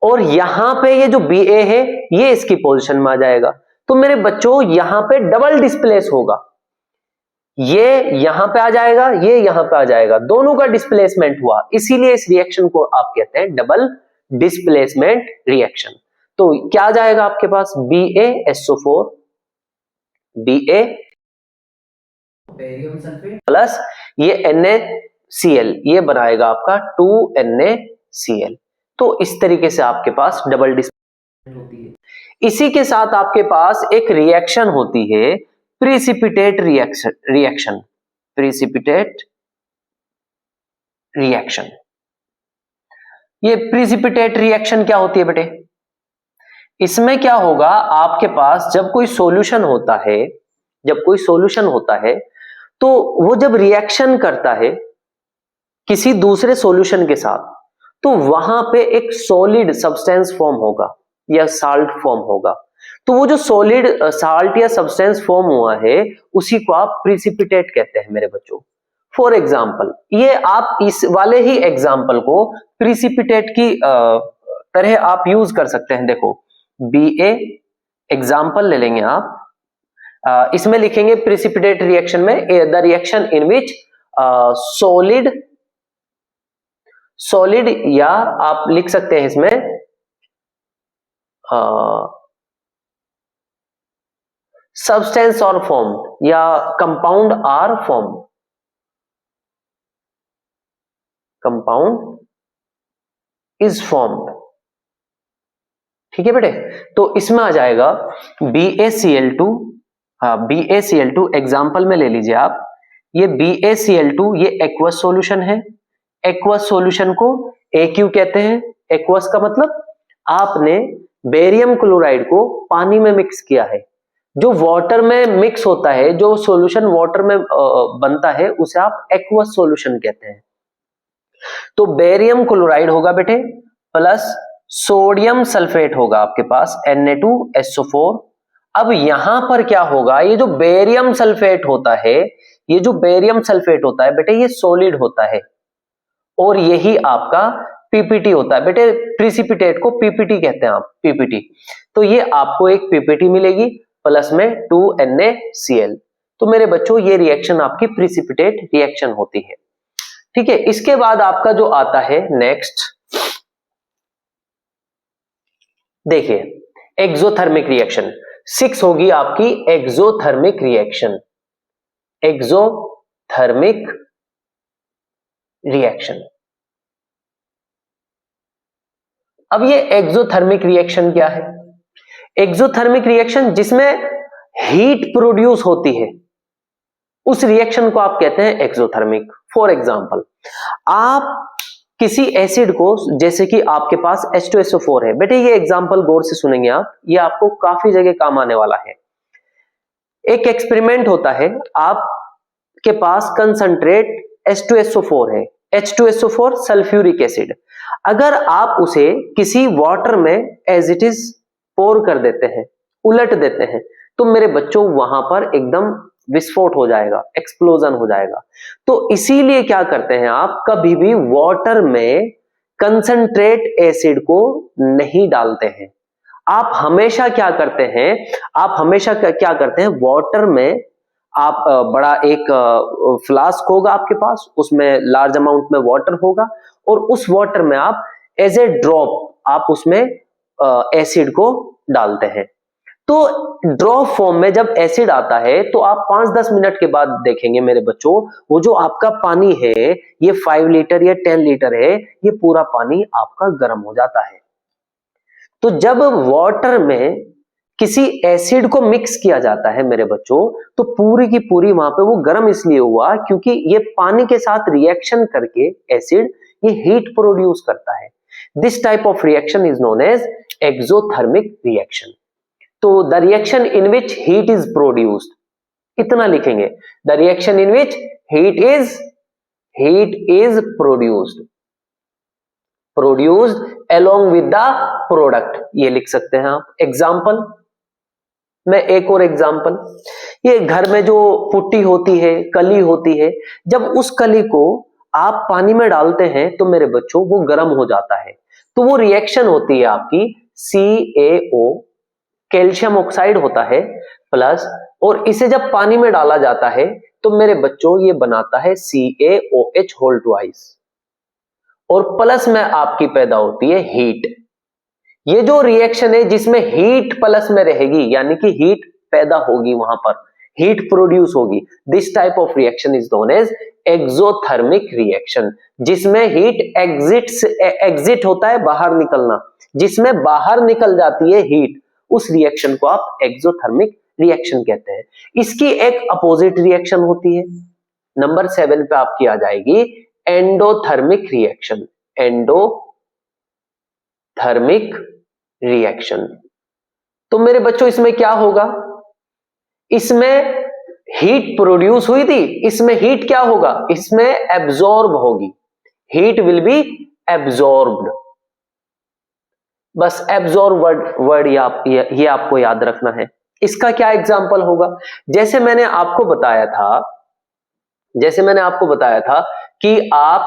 और यहां पे ये जो Ba है ये इसकी पोजीशन में आ जाएगा। तो मेरे बच्चों यहां पे डबल डिस्प्लेस होगा, ये यहां पे आ जाएगा, ये यहां पे आ जाएगा, दोनों का डिस्प्लेसमेंट हुआ, इसीलिए इस रिएक्शन को आप कहते हैं डबल डिस्प्लेसमेंट रिएक्शन। तो क्या आ जाएगा आपके पास, BaSO4 बेरियम सल्फेट प्लस ये NaCl, ये बनाएगा आपका 2NaCl। तो इस तरीके से आपके पास डबल डिस्प्लेसमेंट होती है। इसी के साथ आपके पास एक रिएक्शन होती है प्रिसिपिटेट रिएक्शन। ये प्रिसिपिटेट रिएक्शन क्या होती है बेटे, इसमें क्या होगा, आपके पास जब कोई सॉल्यूशन होता है तो वो जब रिएक्शन करता है किसी दूसरे सॉल्यूशन के साथ, तो वहां पे एक सॉलिड सब्सटेंस फॉर्म होगा या साल्ट फॉर्म होगा। तो वो जो सॉलिड साल्ट या सब्सटेंस फॉर्म हुआ है उसी को आप प्रिसिपिटेट कहते हैं मेरे बच्चों। फॉर एग्जाम्पल, ये आप इस वाले ही एग्जाम्पल को प्रिसिपिटेट की तरह आप यूज कर सकते हैं। देखो Ba एग्जाम्पल ले लेंगे आप, इसमें लिखेंगे प्रिसिपिटेट रिएक्शन में the reaction in which solid, या आप लिख सकते हैं इसमें सब्सटेंस और फॉर्म या compound are form, compound is formed. ठीक है बेटे, तो इसमें आ जाएगा BaCl2 एग्जाम्पल में ले लीजिए आप, ये BaCl2 ये एक्वस सॉल्यूशन है। एक्वस सॉल्यूशन को AQ कहते हैं। एक्वस का मतलब आपने बेरियम क्लोराइड को पानी में मिक्स किया है, जो वाटर में मिक्स होता है, जो सॉल्यूशन वाटर में बनता है उसे आप एक्वस सॉल्यूशन कहते हैं। तो बेरियम क्लोराइड होगा बेटे प्लस सोडियम सल्फेट होगा आपके पास Na2SO4। अब यहां पर क्या होगा, ये जो बेरियम सल्फेट होता है, बेटे ये सॉलिड होता है और यही आपका PPT होता है। बेटे प्रिसिपिटेट को PPT कहते हैं आप, PPT। तो ये आपको एक PPT मिलेगी प्लस में 2NaCl। तो मेरे बच्चों ये रिएक्शन आपकी प्रिसिपिटेट रिएक्शन होती है। ठीक है, इसके बाद आपका जो आता है नेक्स्ट, देखिए एक्सोथर्मिक रिएक्शन 6 होगी आपकी एक्सोथर्मिक रिएक्शन। अब ये एक्सोथर्मिक रिएक्शन क्या है, एक्सोथर्मिक रिएक्शन जिसमें हीट प्रोड्यूस होती है उस रिएक्शन को आप कहते हैं एक्सोथर्मिक। फॉर एग्जांपल, आप किसी एसिड को, जैसे कि आपके पास H2SO4 है, बेटे ये एग्जांपल गौर से सुनेंगे आप, ये आपको काफी जगह काम आने वाला है। एक एक्सपेरिमेंट होता है, आपके पास कंसंट्रेट H2SO4 है, H2SO4 सल्फ्यूरिक एसिड। अगर आप उसे किसी वाटर में एज इट इज पोर कर देते हैं, उलट देते हैं, तो मेरे बच्चों वहां पर एकदम विस्फोट हो जाएगा, एक्सप्लोजन हो जाएगा। तो इसीलिए क्या करते हैं आप, कभी भी वाटर में कंसंट्रेट एसिड को नहीं डालते हैं। आप हमेशा क्या करते हैं, वाटर में आप बड़ा एक फ्लास्क होगा आपके पास, उसमें लार्ज अमाउंट में वाटर होगा और उस वाटर में आप एज ए ड्रॉप आप उसमें एसिड को डालते हैं। तो ड्रॉप फॉर्म में जब एसिड आता है तो आप 5-10 मिनट के बाद देखेंगे मेरे बच्चों, वो जो आपका पानी है ये 5 लीटर या 10 लीटर है, ये पूरा पानी आपका गर्म हो जाता है। तो जब वाटर में किसी एसिड को मिक्स किया जाता है मेरे बच्चों, तो पूरी की पूरी वहां पे वो गर्म इसलिए हुआ क्योंकि ये पानी के साथ रिएक्शन करके एसिड ये हीट प्रोड्यूस करता है। This type of reaction is known as exothermic reaction. तो the reaction in which heat is produced, इतना लिखेंगे, the reaction in which heat is produced along with the product, ये लिख सकते हैं आप। एग्जाम्पल में एक और एग्जाम्पल, ये घर में जो पुट्टी होती है, कली होती है, जब उस कली को आप पानी में डालते हैं तो मेरे बच्चों वो गर्म हो जाता है। तो वो रिएक्शन होती है आपकी CaO, कैल्शियम ऑक्साइड होता है प्लस, और इसे जब पानी में डाला जाता है तो मेरे बच्चों ये बनाता है CaOH होल ट्वाइस, और प्लस में आपकी पैदा होती है हीट। ये जो रिएक्शन है जिसमें हीट प्लस में रहेगी, यानी कि हीट पैदा होगी, वहां पर हीट प्रोड्यूस होगी, this type of reaction is known as exothermic reaction. जिसमें हीट एग्जिट होता है, बाहर निकलना, जिसमें बाहर निकल जाती है हीट, उस रिएक्शन को आप एक्सोथर्मिक रिएक्शन कहते हैं। इसकी एक अपोजिट रिएक्शन होती है, नंबर 7 पे आपकी आ जाएगी एंडोथर्मिक रिएक्शन। एंडोथर्मिक रिएक्शन, तो मेरे बच्चों इसमें क्या होगा, इसमें हीट प्रोड्यूस हुई थी, इसमें हीट क्या होगा, इसमें एब्जॉर्ब होगी, हीट विल बी एब्जॉर्ब्ड। बस एब्जॉर्ब वर्ड ये आपको याद रखना है। इसका क्या एग्जाम्पल होगा, जैसे मैंने आपको बताया था कि आप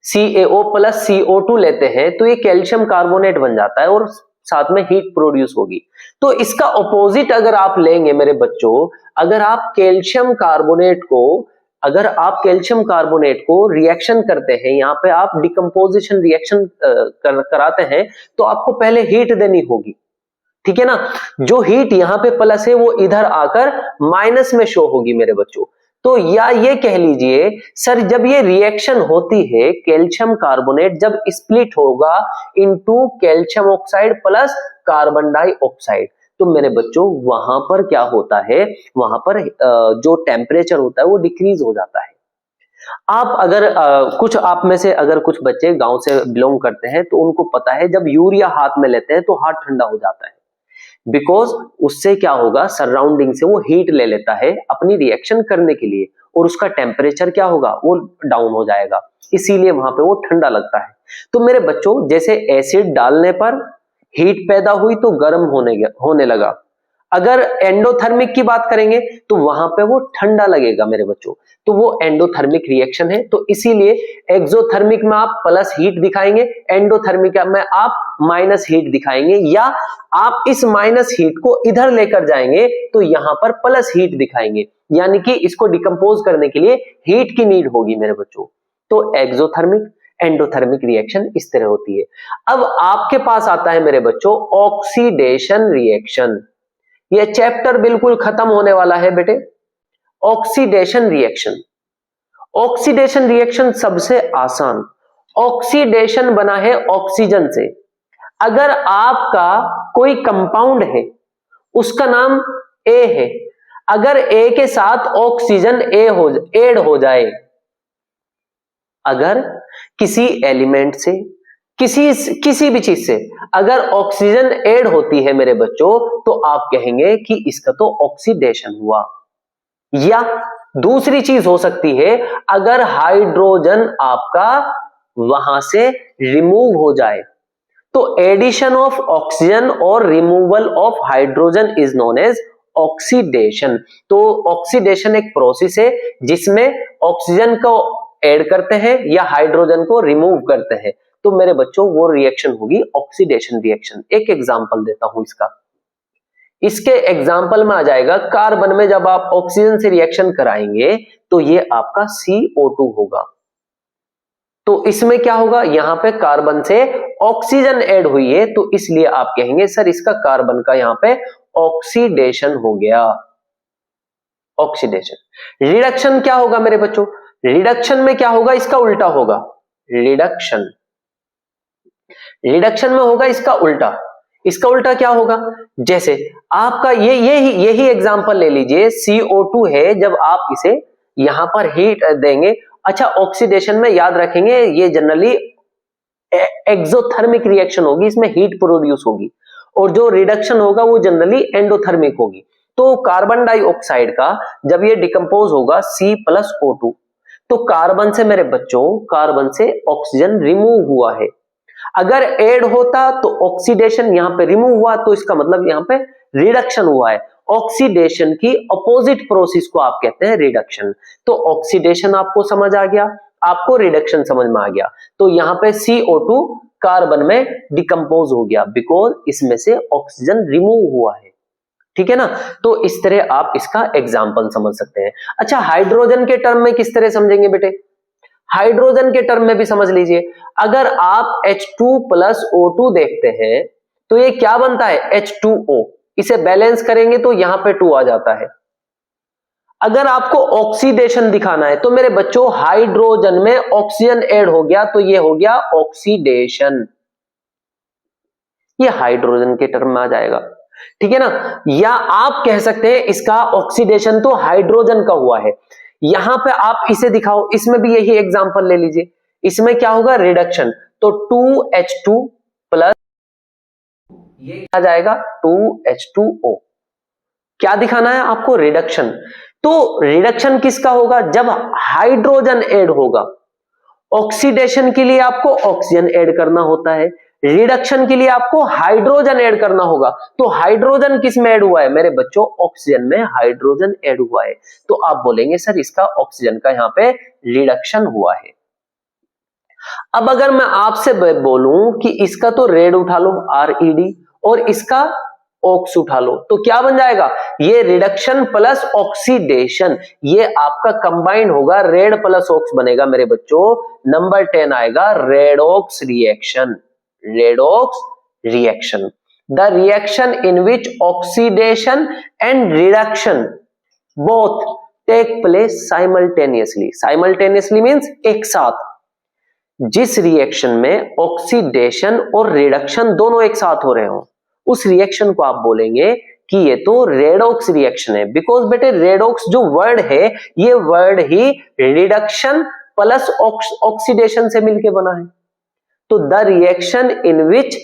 CaO प्लस CO2 लेते हैं तो ये कैल्शियम कार्बोनेट बन जाता है और साथ में हीट प्रोड्यूस होगी। तो इसका ऑपोजिट अगर आप लेंगे मेरे बच्चों, अगर आप कैल्शियम कार्बोनेट को रिएक्शन करते हैं, यहाँ पे आप डिकम्पोजिशन रिएक्शन कराते हैं, तो आपको पहले हीट देनी होगी, ठीक है ना। जो हीट यहाँ पे प्लस है वो इधर आकर माइनस में शो होगी मेरे बच्चों। तो या ये कह लीजिए सर, जब ये रिएक्शन होती है, कैल्शियम कार्बोनेट जब स्प्लिट होगा into calcium oxide plus carbon dioxide, तो मेरे बच्चों वहां पर क्या होता है, वहां पर जो टेम्परेचर होता है वो डिक्रीज हो जाता है। आप अगर कुछ आप में से अगर कुछ बच्चे गांव से बिलोंग करते हैं तो उनको पता है, जब यूरिया हाथ में लेते हैं तो हाथ ठंडा हो जाता है, बिकॉज उससे क्या होगा, सराउंडिंग से वो हीट ले लेता है अपनी रिएक्शन करने के लिए, और उसका टेम्परेचर क्या होगा, वो डाउन हो जाएगा, इसीलिए वहां पे वो ठंडा लगता है। तो मेरे बच्चों जैसे एसिड डालने पर हीट पैदा हुई तो गर्म होने लगा। अगर एंडोथर्मिक की बात करेंगे तो वहां पे वो ठंडा लगेगा मेरे बच्चों, तो वो एंडोथर्मिक रिएक्शन है। तो इसीलिए एक्सोथर्मिक में आप प्लस हीट दिखाएंगे, एंडोथर्मिक में आप माइनस हीट दिखाएंगे, या आप इस माइनस हीट को इधर लेकर जाएंगे तो यहां पर प्लस हीट दिखाएंगे, यानी कि इसको डिकम्पोज करने के लिए हीट की नीड होगी मेरे बच्चों। तो एक्सोथर्मिक एंडोथर्मिक रिएक्शन इस तरह होती है। अब आपके पास आता है मेरे बच्चों ऑक्सीडेशन रिएक्शन। ये चैप्टर बिल्कुल खत्म होने वाला है बेटे। ऑक्सीडेशन रिएक्शन सबसे आसान। ऑक्सीडेशन बना है ऑक्सीजन से। अगर आपका कोई कंपाउंड है, उसका नाम A है, अगर A के साथ ऑक्सीजन ऐड हो जाए, अगर किसी एलिमेंट से किसी भी चीज से अगर ऑक्सीजन ऐड होती है मेरे बच्चों, तो आप कहेंगे कि इसका तो ऑक्सीडेशन हुआ। या दूसरी चीज हो सकती है, अगर हाइड्रोजन आपका वहां से रिमूव हो जाए, तो एडिशन ऑफ ऑक्सीजन और removal of hydrogen is known as oxidation. तो ऑक्सीडेशन एक प्रोसेस है जिसमें ऑक्सीजन को ऐड करते हैं या हाइड्रोजन को रिमूव करते हैं, तो मेरे बच्चों वो रिएक्शन होगी ऑक्सीडेशन रिएक्शन। एक एग्जांपल देता हूं इसका। इसके एग्जांपल में आ जाएगा, कार्बन में जब आप ऑक्सीजन से रिएक्शन कराएंगे तो ये आपका CO2 होगा। तो इसमें क्या होगा, यहां पे कार्बन से ऑक्सीजन ऐड हुई है, तो इसलिए आप कहेंगे सर इसका कार्बन का यहां पे ऑक्सीडेशन हो गया। ऑक्सीडेशन। रिडक्शन क्या होगा मेरे बच्चों? रिडक्शन में क्या होगा? इसका उल्टा होगा। रिडक्शन, रिडक्शन में होगा इसका उल्टा। इसका उल्टा क्या होगा? जैसे आपका यही एग्जांपल ले लीजिए, CO2 है, जब आप इसे यहां पर हीट देंगे। अच्छा, ऑक्सीडेशन में याद रखेंगे ये जनरली एक्सोथर्मिक रिएक्शन होगी, इसमें हीट प्रोड्यूस होगी, और जो रिडक्शन होगा वो जनरली एंडोथर्मिक होगी। तो कार्बन डाइऑक्साइड का जब ये डिकम्पोज होगा C+O2, तो कार्बन से मेरे बच्चों, कार्बन से ऑक्सीजन रिमूव हुआ है। अगर ऐड होता तो ऑक्सीडेशन, यहां पे रिमूव हुआ तो इसका मतलब यहां पे रिडक्शन हुआ है। ऑक्सीडेशन की अपोजिट प्रोसेस को आप कहते हैं रिडक्शन। तो ऑक्सीडेशन आपको समझ आ गया, आपको रिडक्शन समझ में आ गया। तो यहां पे CO2 कार्बन में डिकम्पोज हो गया, बिकॉज इसमें से ऑक्सीजन रिमूव हुआ है। ठीक है ना? तो इस तरह आप इसका एग्जाम्पल समझ सकते हैं। अच्छा, हाइड्रोजन के टर्म में किस तरह समझेंगे बेटे? हाइड्रोजन के टर्म में भी समझ लीजिए। अगर आप H2+O2 देखते हैं तो ये क्या बनता है? H2O। इसे बैलेंस करेंगे तो यहां पे 2 आ जाता है। अगर आपको ऑक्सीडेशन दिखाना है तो मेरे बच्चों, हाइड्रोजन में ऑक्सीजन ऐड हो गया तो ये हो गया ऑक्सीडेशन। ये हाइड्रोजन के टर्म में आ जाएगा। ठीक है ना? या आप कह सकते हैं इसका ऑक्सीडेशन तो हाइड्रोजन का हुआ है। यहां पे आप इसे दिखाओ, इसमें भी यही एग्जांपल ले लीजिए। इसमें क्या होगा? रिडक्शन। तो 2H2 प्लस ये आ जाएगा 2H2O। क्या दिखाना है आपको? रिडक्शन। तो रिडक्शन किसका होगा? जब हाइड्रोजन ऐड होगा। ऑक्सीडेशन के लिए आपको ऑक्सीजन ऐड करना होता है, रिडक्शन के लिए आपको हाइड्रोजन ऐड करना होगा। तो हाइड्रोजन किस में ऐड हुआ है मेरे बच्चों? ऑक्सीजन में हाइड्रोजन ऐड हुआ है। तो आप बोलेंगे सर इसका ऑक्सीजन का यहां पे रिडक्शन हुआ है। अब अगर मैं आपसे बोलूं कि इसका तो रेड उठा लो, RED, और इसका ऑक्स उठा लो, तो क्या बन जाएगा? ये रिडक्शन प्लस ऑक्सीडेशन, ये आपका कंबाइंड होगा, रेड प्लस ऑक्स बनेगा मेरे बच्चों। नंबर 10 आएगा redox reaction. Redox reaction, the reaction in which oxidation and reduction both take place simultaneously. Simultaneously means एक साथ। जिस रिएक्शन में ऑक्सीडेशन और रिडक्शन दोनों एक साथ हो रहे हो, उस रिएक्शन को आप बोलेंगे कि ये तो रेडॉक्स रिएक्शन है। बिकॉज बेटे रेडॉक्स जो वर्ड है, ये वर्ड ही रिडक्शन प्लस ऑक्सीडेशन से मिलके बना है। तो the reaction in which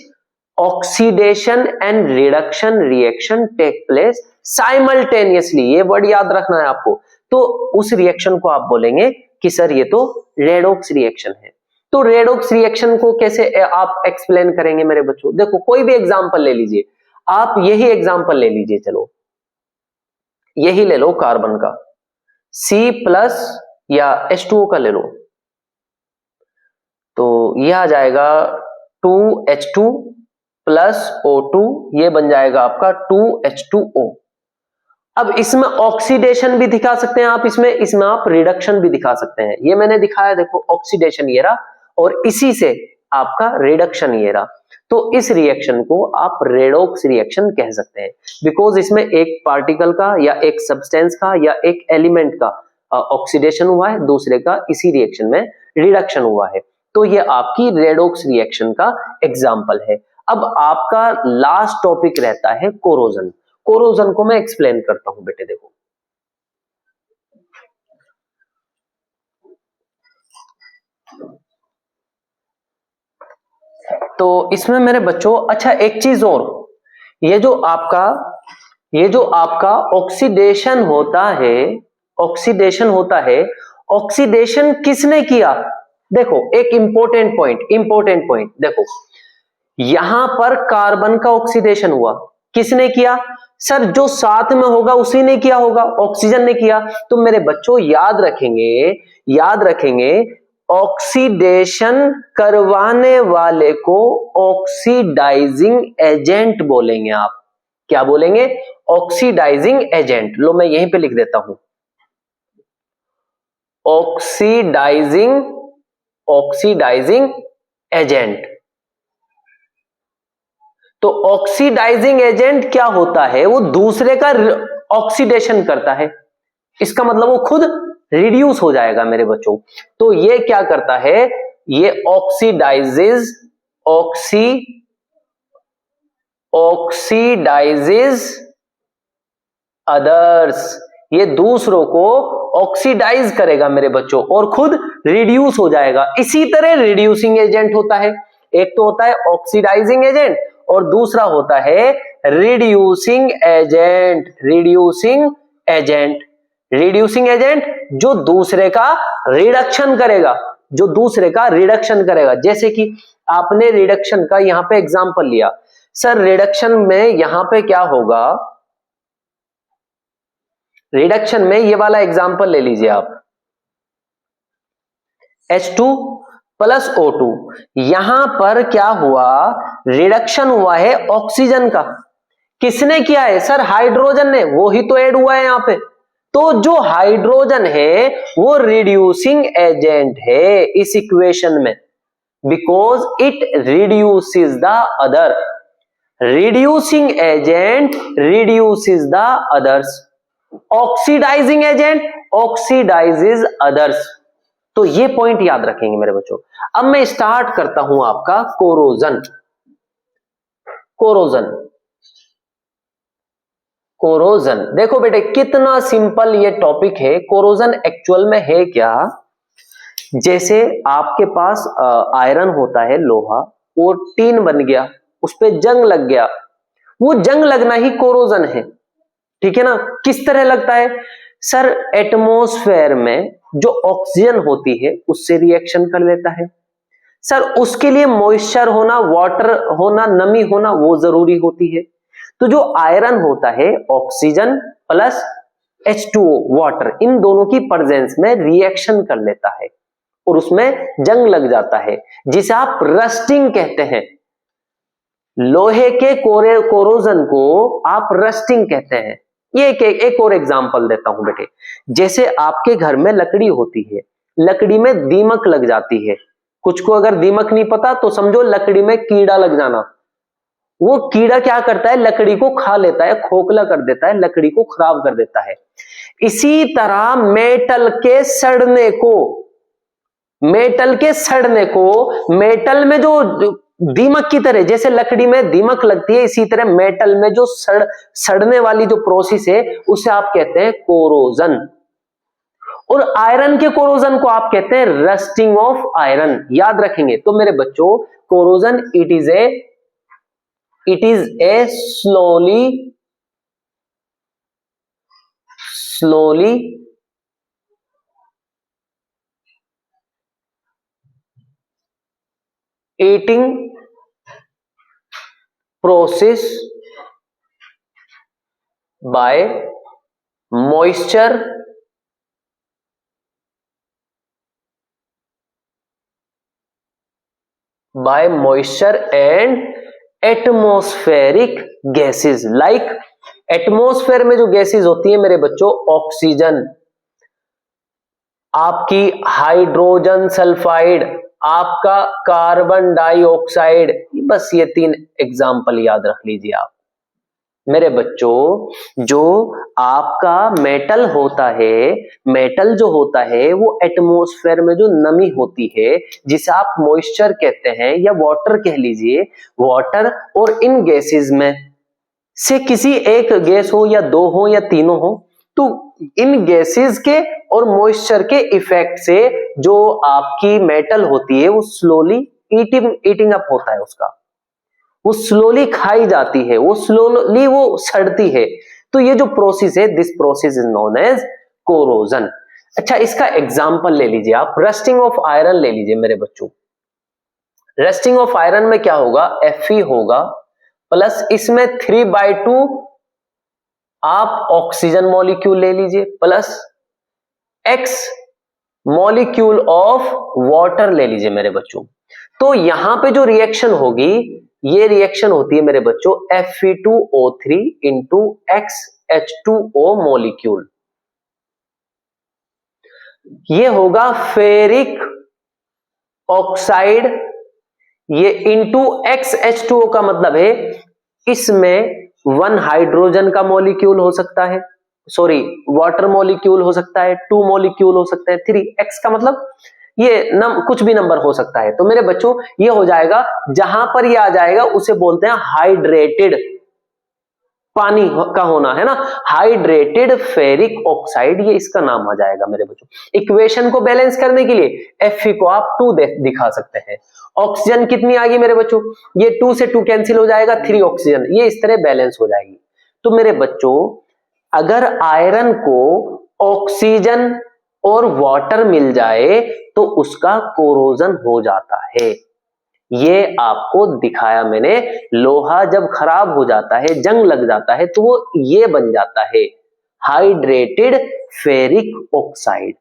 oxidation and reduction reaction take place simultaneously, ये वर्ड याद रखना है आपको। तो उस रिएक्शन को आप बोलेंगे कि सर ये तो रेडॉक्स रिएक्शन है। तो रेडॉक्स रिएक्शन को कैसे आप एक्सप्लेन करेंगे मेरे बच्चों? देखो, कोई भी एग्जांपल ले लीजिए, आप यही एग्जांपल ले लीजिए, चलो यही ले लो कार्बन का, C+ या H2O का ले लो, तो यह आ जाएगा 2H2 प्लस O2, ये बन जाएगा आपका 2H2O। अब इसमें ऑक्सीडेशन भी दिखा सकते हैं आप, इसमें आप रिडक्शन भी दिखा सकते हैं। ये मैंने दिखाया, देखो ऑक्सीडेशन ये रहा, और इसी से आपका रिडक्शन ये रहा। तो इस रिएक्शन को आप रेडॉक्स रिएक्शन कह सकते हैं, बिकॉज इसमें एक पार्टिकल का या एक सब्सटेंस का या एक एलिमेंट का ऑक्सीडेशन हुआ है, दूसरे का इसी रिएक्शन में रिडक्शन हुआ है। तो ये आपकी रेडॉक्स रिएक्शन का एग्जाम्पल है। अब आपका लास्ट टॉपिक रहता है कोरोजन। कोरोजन को मैं एक्सप्लेन करता हूं बेटे, देखो तो इसमें मेरे बच्चों, अच्छा एक चीज और, ये जो आपका ऑक्सीडेशन होता है, ऑक्सीडेशन किसने किया? देखो एक इंपॉर्टेंट पॉइंट देखो, यहां पर कार्बन का ऑक्सीडेशन हुआ, किसने किया? सर जो साथ में होगा उसी ने किया होगा, ऑक्सीजन ने किया। तो मेरे बच्चों याद रखेंगे ऑक्सीडेशन करवाने वाले को ऑक्सीडाइजिंग एजेंट बोलेंगे आप। क्या बोलेंगे? Oxidising agent. लो मैं यहीं पे लिख देता हूं, ऑक्सीडाइजिंग एजेंट। तो ऑक्सीडाइजिंग एजेंट क्या होता है, वो दूसरे का ऑक्सीडेशन करता है, इसका मतलब वो खुद रिड्यूस हो जाएगा मेरे बच्चों। तो ये क्या करता है, ये ऑक्सीडाइजेज अदर्स, ये दूसरों को ऑक्सीडाइज करेगा मेरे बच्चों और खुद रिड्यूस हो जाएगा। इसी तरह रिड्यूसिंग एजेंट होता है, एक तो होता है ऑक्सीडाइजिंग एजेंट और दूसरा होता है रिड्यूसिंग एजेंट। रिड्यूसिंग एजेंट जो दूसरे का रिडक्शन करेगा, जैसे कि आपने रिडक्शन का यहां पे एग्जांपल लिया। सर रिडक्शन में यहां पे क्या होगा, रिडक्शन में ये वाला एग्जांपल ले लीजिए आप, H2 प्लस O2, यहां पर क्या हुआ, रिडक्शन हुआ है ऑक्सीजन का। किसने किया है सर, हाइड्रोजन ने, वो ही तो ऐड हुआ है यहां पे। तो जो हाइड्रोजन है वो रिड्यूसिंग एजेंट है इस इक्वेशन में, because it reduces the other. Reducing agent reduces the others, oxidising agent oxidises others. तो ये पॉइंट याद रखेंगे मेरे बच्चों। अब मैं स्टार्ट करता हूं आपका कोरोजन। देखो बेटे कितना सिंपल ये टॉपिक है। कोरोजन एक्चुअल में है क्या, जैसे आपके पास आयरन होता है, लोहा, और टीन बन गया, उस पे जंग लग गया, वो जंग लगना ही कोरोजन है, ठीक है ना। किस तरह लगता है सर, एटमॉस्फेयर में जो ऑक्सीजन होती है उससे रिएक्शन कर लेता है सर। उसके लिए मॉइस्चर होना, वाटर होना, नमी होना वो जरूरी होती है। तो जो आयरन होता है, ऑक्सीजन प्लस H2O वाटर, इन दोनों की प्रेजेंस में रिएक्शन कर लेता है और उसमें जंग लग जाता है, जिसे आप रस्टिंग कहते हैं। लोहे के कोरोजन को आप रस्टिंग कहते हैं। ये एक और एग्जांपल देता हूं बेटे। जैसे आपके घर में लकड़ी होती है, लकड़ी में दीमक लग जाती है। कुछ को अगर दीमक नहीं पता तो समझो लकड़ी में कीड़ा लग जाना। वो कीड़ा क्या करता है, लकड़ी को खा लेता है, खोखला कर देता है, लकड़ी को खराब कर देता है। इसी तरह मेटल के सड़ने को मेटल में जो दीमक की तरह, जैसे लकड़ी में दीमक लगती है, इसी तरह मेटल में जो सड़ने वाली जो प्रोसेस है उसे आप कहते हैं कोरोजन। और आयरन के कोरोजन को आप कहते हैं रस्टिंग ऑफ आयरन। याद रखेंगे तो मेरे बच्चों, corrosion it is a slowly eating process by moisture and atmospheric gases। Like atmosphere में जो गैसेस होती है मेरे बच्चों, ऑक्सीजन, आपकी हाइड्रोजन सल्फाइड, आपका कार्बन डाइऑक्साइड, बस ये 3 एग्जाम्पल याद रख लीजिए आप मेरे बच्चों। जो आपका मेटल होता है, मेटल जो होता है वो एटमॉस्फेयर में जो नमी होती है, जिसे आप मॉइस्चर कहते हैं या वाटर कह लीजिए, वाटर और इन गैसेस में से किसी एक गैस हो या 2 हो या तीनों हो, तो इन गैसेस के और मॉइस्चर के इफेक्ट से जो आपकी मेटल होती है वो स्लोली ईटिंग अप होता है, उसका वो स्लोली खाई जाती है, वो स्लोली वो सड़ती है। तो ये जो प्रोसेस है, this process is known as corrosion. अच्छा, इसका एग्जांपल ले लीजिए आप, रस्टिंग ऑफ आयरन ले लीजिए मेरे बच्चों। रस्टिंग ऑफ आयरन में क्या होगा, Fe होगा प्लस इसमें 3/2 आप ऑक्सीजन मॉलिक्यूल ले लीजिए plus X molecule of water ले लीजिए मेरे बच्चों। तो यहां पे जो रिएक्शन होगी, ये रिएक्शन होती है मेरे बच्चों Fe2O3 इंटू XH2O मॉलिक्यूल। ये होगा फेरिक ऑक्साइड, ये इंटू XH2O का मतलब है इसमें 1 हाइड्रोजन का मॉलिक्यूल हो सकता है, सॉरी वाटर मॉलिक्यूल हो सकता है, 2 मॉलिक्यूल हो सकते हैं, 3 x का मतलब ये कुछ भी नंबर हो सकता है। तो मेरे बच्चों ये हो जाएगा, जहां पर ये आ जाएगा उसे बोलते हैं हाइड्रेटेड पानी का होना, है ना, हाइड्रेटेड फेरिक ऑक्साइड, ये इसका नाम आ जाएगा मेरे बच्चों। इक्वेशन को बैलेंस करने के लिए Fe को आप 2 दिखा सकते हैं। ऑक्सीजन कितनी आ गई मेरे बच्चों, ये 2 से 2 कैंसिल हो जाएगा, 3 ऑक्सीजन, ये इस तरह बैलेंस हो जाएगी। तो मेरे बच्चों अगर आयरन को ऑक्सीजन और वाटर मिल जाए तो उसका कोरोजन हो जाता है। ये आपको दिखाया मैंने, लोहा जब खराब हो जाता है, जंग लग जाता है, तो वो ये बन जाता है हाइड्रेटेड फेरिक ऑक्साइड।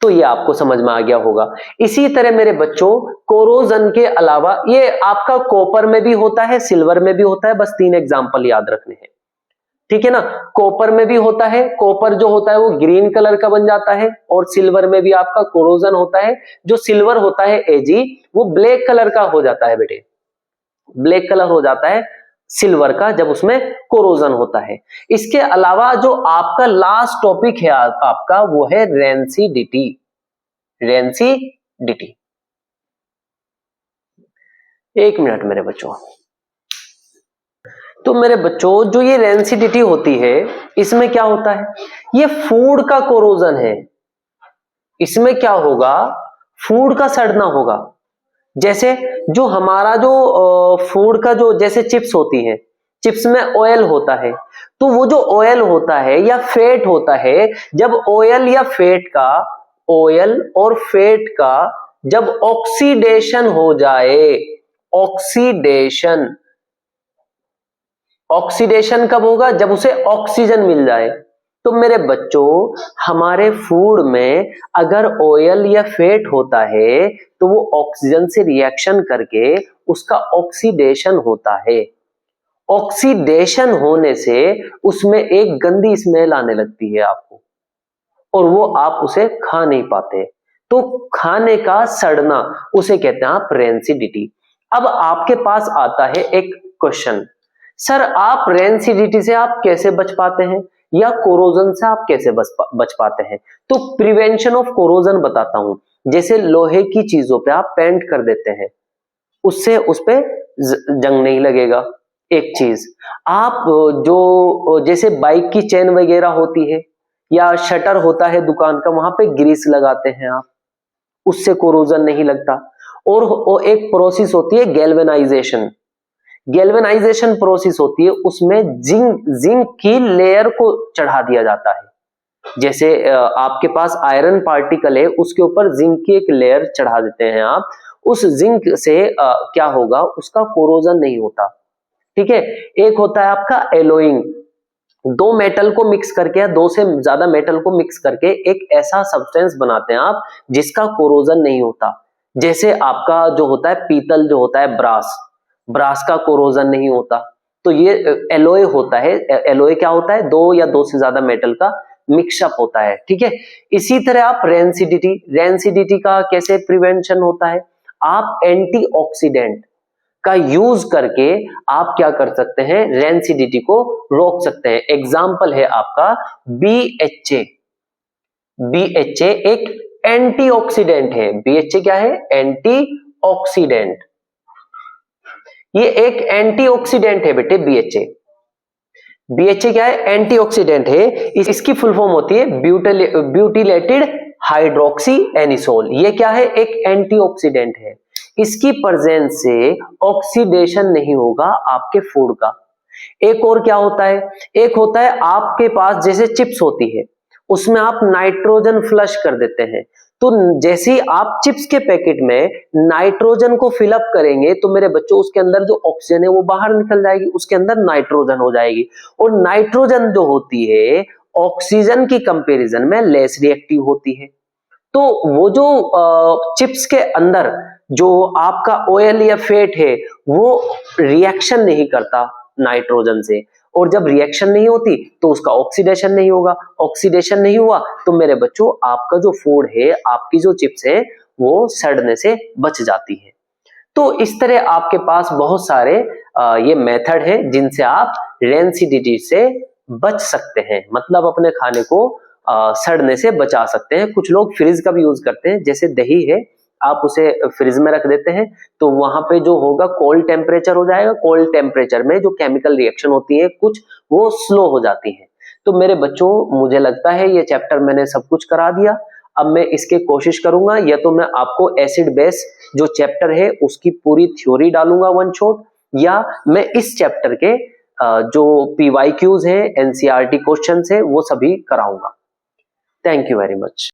तो ये आपको समझ में आ गया होगा। इसी तरह मेरे बच्चों कोरोजन के अलावा ये आपका कॉपर में भी होता है, सिल्वर में भी होता है, बस 3 एग्जांपल याद रखने हैं, ठीक है ना। कॉपर में भी होता है, कॉपर जो होता है वो ग्रीन कलर का बन जाता है, और सिल्वर में भी आपका कोरोजन होता है। जो सिल्वर होता है एजी, वो ब्लैक कलर का हो जाता है बेटे, ब्लैक कलर हो जाता है सिल्वर का जब उसमें कोरोजन होता है। इसके अलावा जो आपका लास्ट टॉपिक है आपका, वो है रेंसिडिटी। रेंसिडिटी, 1 मिनट मेरे बच्चों। तो मेरे बच्चों जो ये रेंसिडिटी होती है, इसमें क्या होता है, ये फूड का कोरोजन है। इसमें क्या होगा, फूड का सड़ना होगा। जैसे जो हमारा जो फूड का जो जैसे चिप्स होती है, चिप्स में ऑयल होता है, तो वो जो ऑयल होता है या फैट होता है, जब ऑयल या फैट का, ऑयल और फैट का जब ऑक्सीडेशन हो जाए, ऑक्सीडेशन, ऑक्सीडेशन कब होगा, जब उसे ऑक्सीजन मिल जाए। तो मेरे बच्चों हमारे फूड में अगर ऑयल या फैट होता है तो वो ऑक्सीजन से रिएक्शन करके उसका ऑक्सीडेशन होता है। ऑक्सीडेशन होने से उसमें एक गंदी स्मेल आने लगती है आपको, और वो आप उसे खा नहीं पाते। तो खाने का सड़ना, उसे कहते हैं आप रेंसिडिटी। अब आपके पास आता है एक क्वेश्चन, सर आप रेंसिडिटी से आप कैसे बच पाते हैं, या कोरोजन से आप कैसे बच पाते हैं। तो प्रिवेंशन ऑफ कोरोजन बताता हूं। जैसे लोहे की चीजों पे आप पेंट कर देते हैं, उससे उस पे जंग नहीं लगेगा। एक चीज आप जो जैसे बाइक की चेन वगैरह होती है, या शटर होता है दुकान का, वहां पे ग्रीस लगाते हैं आप, उससे कोरोजन नहीं लगता। और एक प्रोसेस होती है गैल्वेनाइजेशन, गैल्वेनाइजेशन प्रोसेस होती है, उसमें जिंक की लेयर को चढ़ा दिया जाता है। जैसे आपके पास आयरन पार्टिकल है, उसके ऊपर जिंक की एक लेयर चढ़ा देते हैं आप, उस जिंक से क्या होगा, उसका कोरोजन नहीं होता, ठीक है। एक होता है आपका एलोइंग, 2 मेटल को मिक्स करके या 2 से ज्यादा मेटल को मिक्स करके एक ऐसा सब्सटेंस बनाते हैं आप जिसका कोरोजन नहीं होता। जैसे आपका जो होता है पीतल, जो होता है ब्रास, ब्रास का कोरोजन नहीं होता। तो ये एलोय होता है। एलोय क्या होता है, 2 या 2 से ज्यादा मेटल का मिक्सअप होता है, ठीक है। इसी तरह आप रेंसिडिटी, रेंसिडिटी का कैसे प्रिवेंशन होता है, आप एंटीऑक्सीडेंट का यूज करके आप क्या कर सकते हैं, रेंसिडिटी को रोक सकते हैं। एग्जाम्पल है आपका BHA। BHA एक एंटीऑक्सीडेंट है। BHA क्या है, एंटीऑक्सीडेंट। ये एक एंटीऑक्सीडेंट है बेटे BHA। BHA क्या है, एंटीऑक्सीडेंट है। इसकी फुल फॉर्म होती है ब्यूटिलेटेड हाइड्रोक्सी एनिसोल। ये क्या है, एक एंटीऑक्सीडेंट है। इसकी प्रेजेंस से ऑक्सीडेशन नहीं होगा आपके फूड का। एक और क्या होता है, एक होता है आपके पास जैसे चिप्स होती है, उसमें आप नाइट्रोजन फ्लश कर देते हैं। तो जैसे ही आप चिप्स के पैकेट में नाइट्रोजन को फिलअप करेंगे तो मेरे बच्चों उसके अंदर जो ऑक्सीजन है वो बाहर निकल जाएगी, उसके अंदर नाइट्रोजन हो जाएगी। और नाइट्रोजन जो होती है ऑक्सीजन की कंपैरिजन में लेस रिएक्टिव होती है। तो वो जो चिप्स के अंदर जो आपका ऑयल या फैट है वो रिएक्शन नहीं करता नाइट्रोजन से, और जब रिएक्शन नहीं होती तो उसका ऑक्सीडेशन नहीं होगा। ऑक्सीडेशन नहीं हुआ तो मेरे बच्चों आपका जो फूड है, आपकी जो चिप्स है, वो सड़ने से बच जाती है। तो इस तरह आपके पास बहुत सारे ये मेथड है जिनसे आप रेंसिडिटी से बच सकते हैं, मतलब अपने खाने को सड़ने से बचा सकते हैं। कुछ लोग फ्रिज का भी यूज करते हैं, जैसे दही है आप उसे फ्रिज में रख देते हैं तो वहां पे जो होगा कोल्ड टेम्परेचर हो जाएगा, कोल्ड टेम्परेचर में जो केमिकल रिएक्शन होती है कुछ वो स्लो हो जाती है। तो मेरे बच्चों मुझे लगता है ये चैप्टर मैंने सब कुछ करा दिया। अब मैं इसके कोशिश करूंगा या तो मैं आपको एसिड बेस जो चैप्टर है उसकी पूरी थ्योरी डालूंगा वन शॉट, या मैं इस चैप्टर के जो PYQs है, NCERT क्वेश्चंस है वो सभी कराऊंगा। Thank you very much.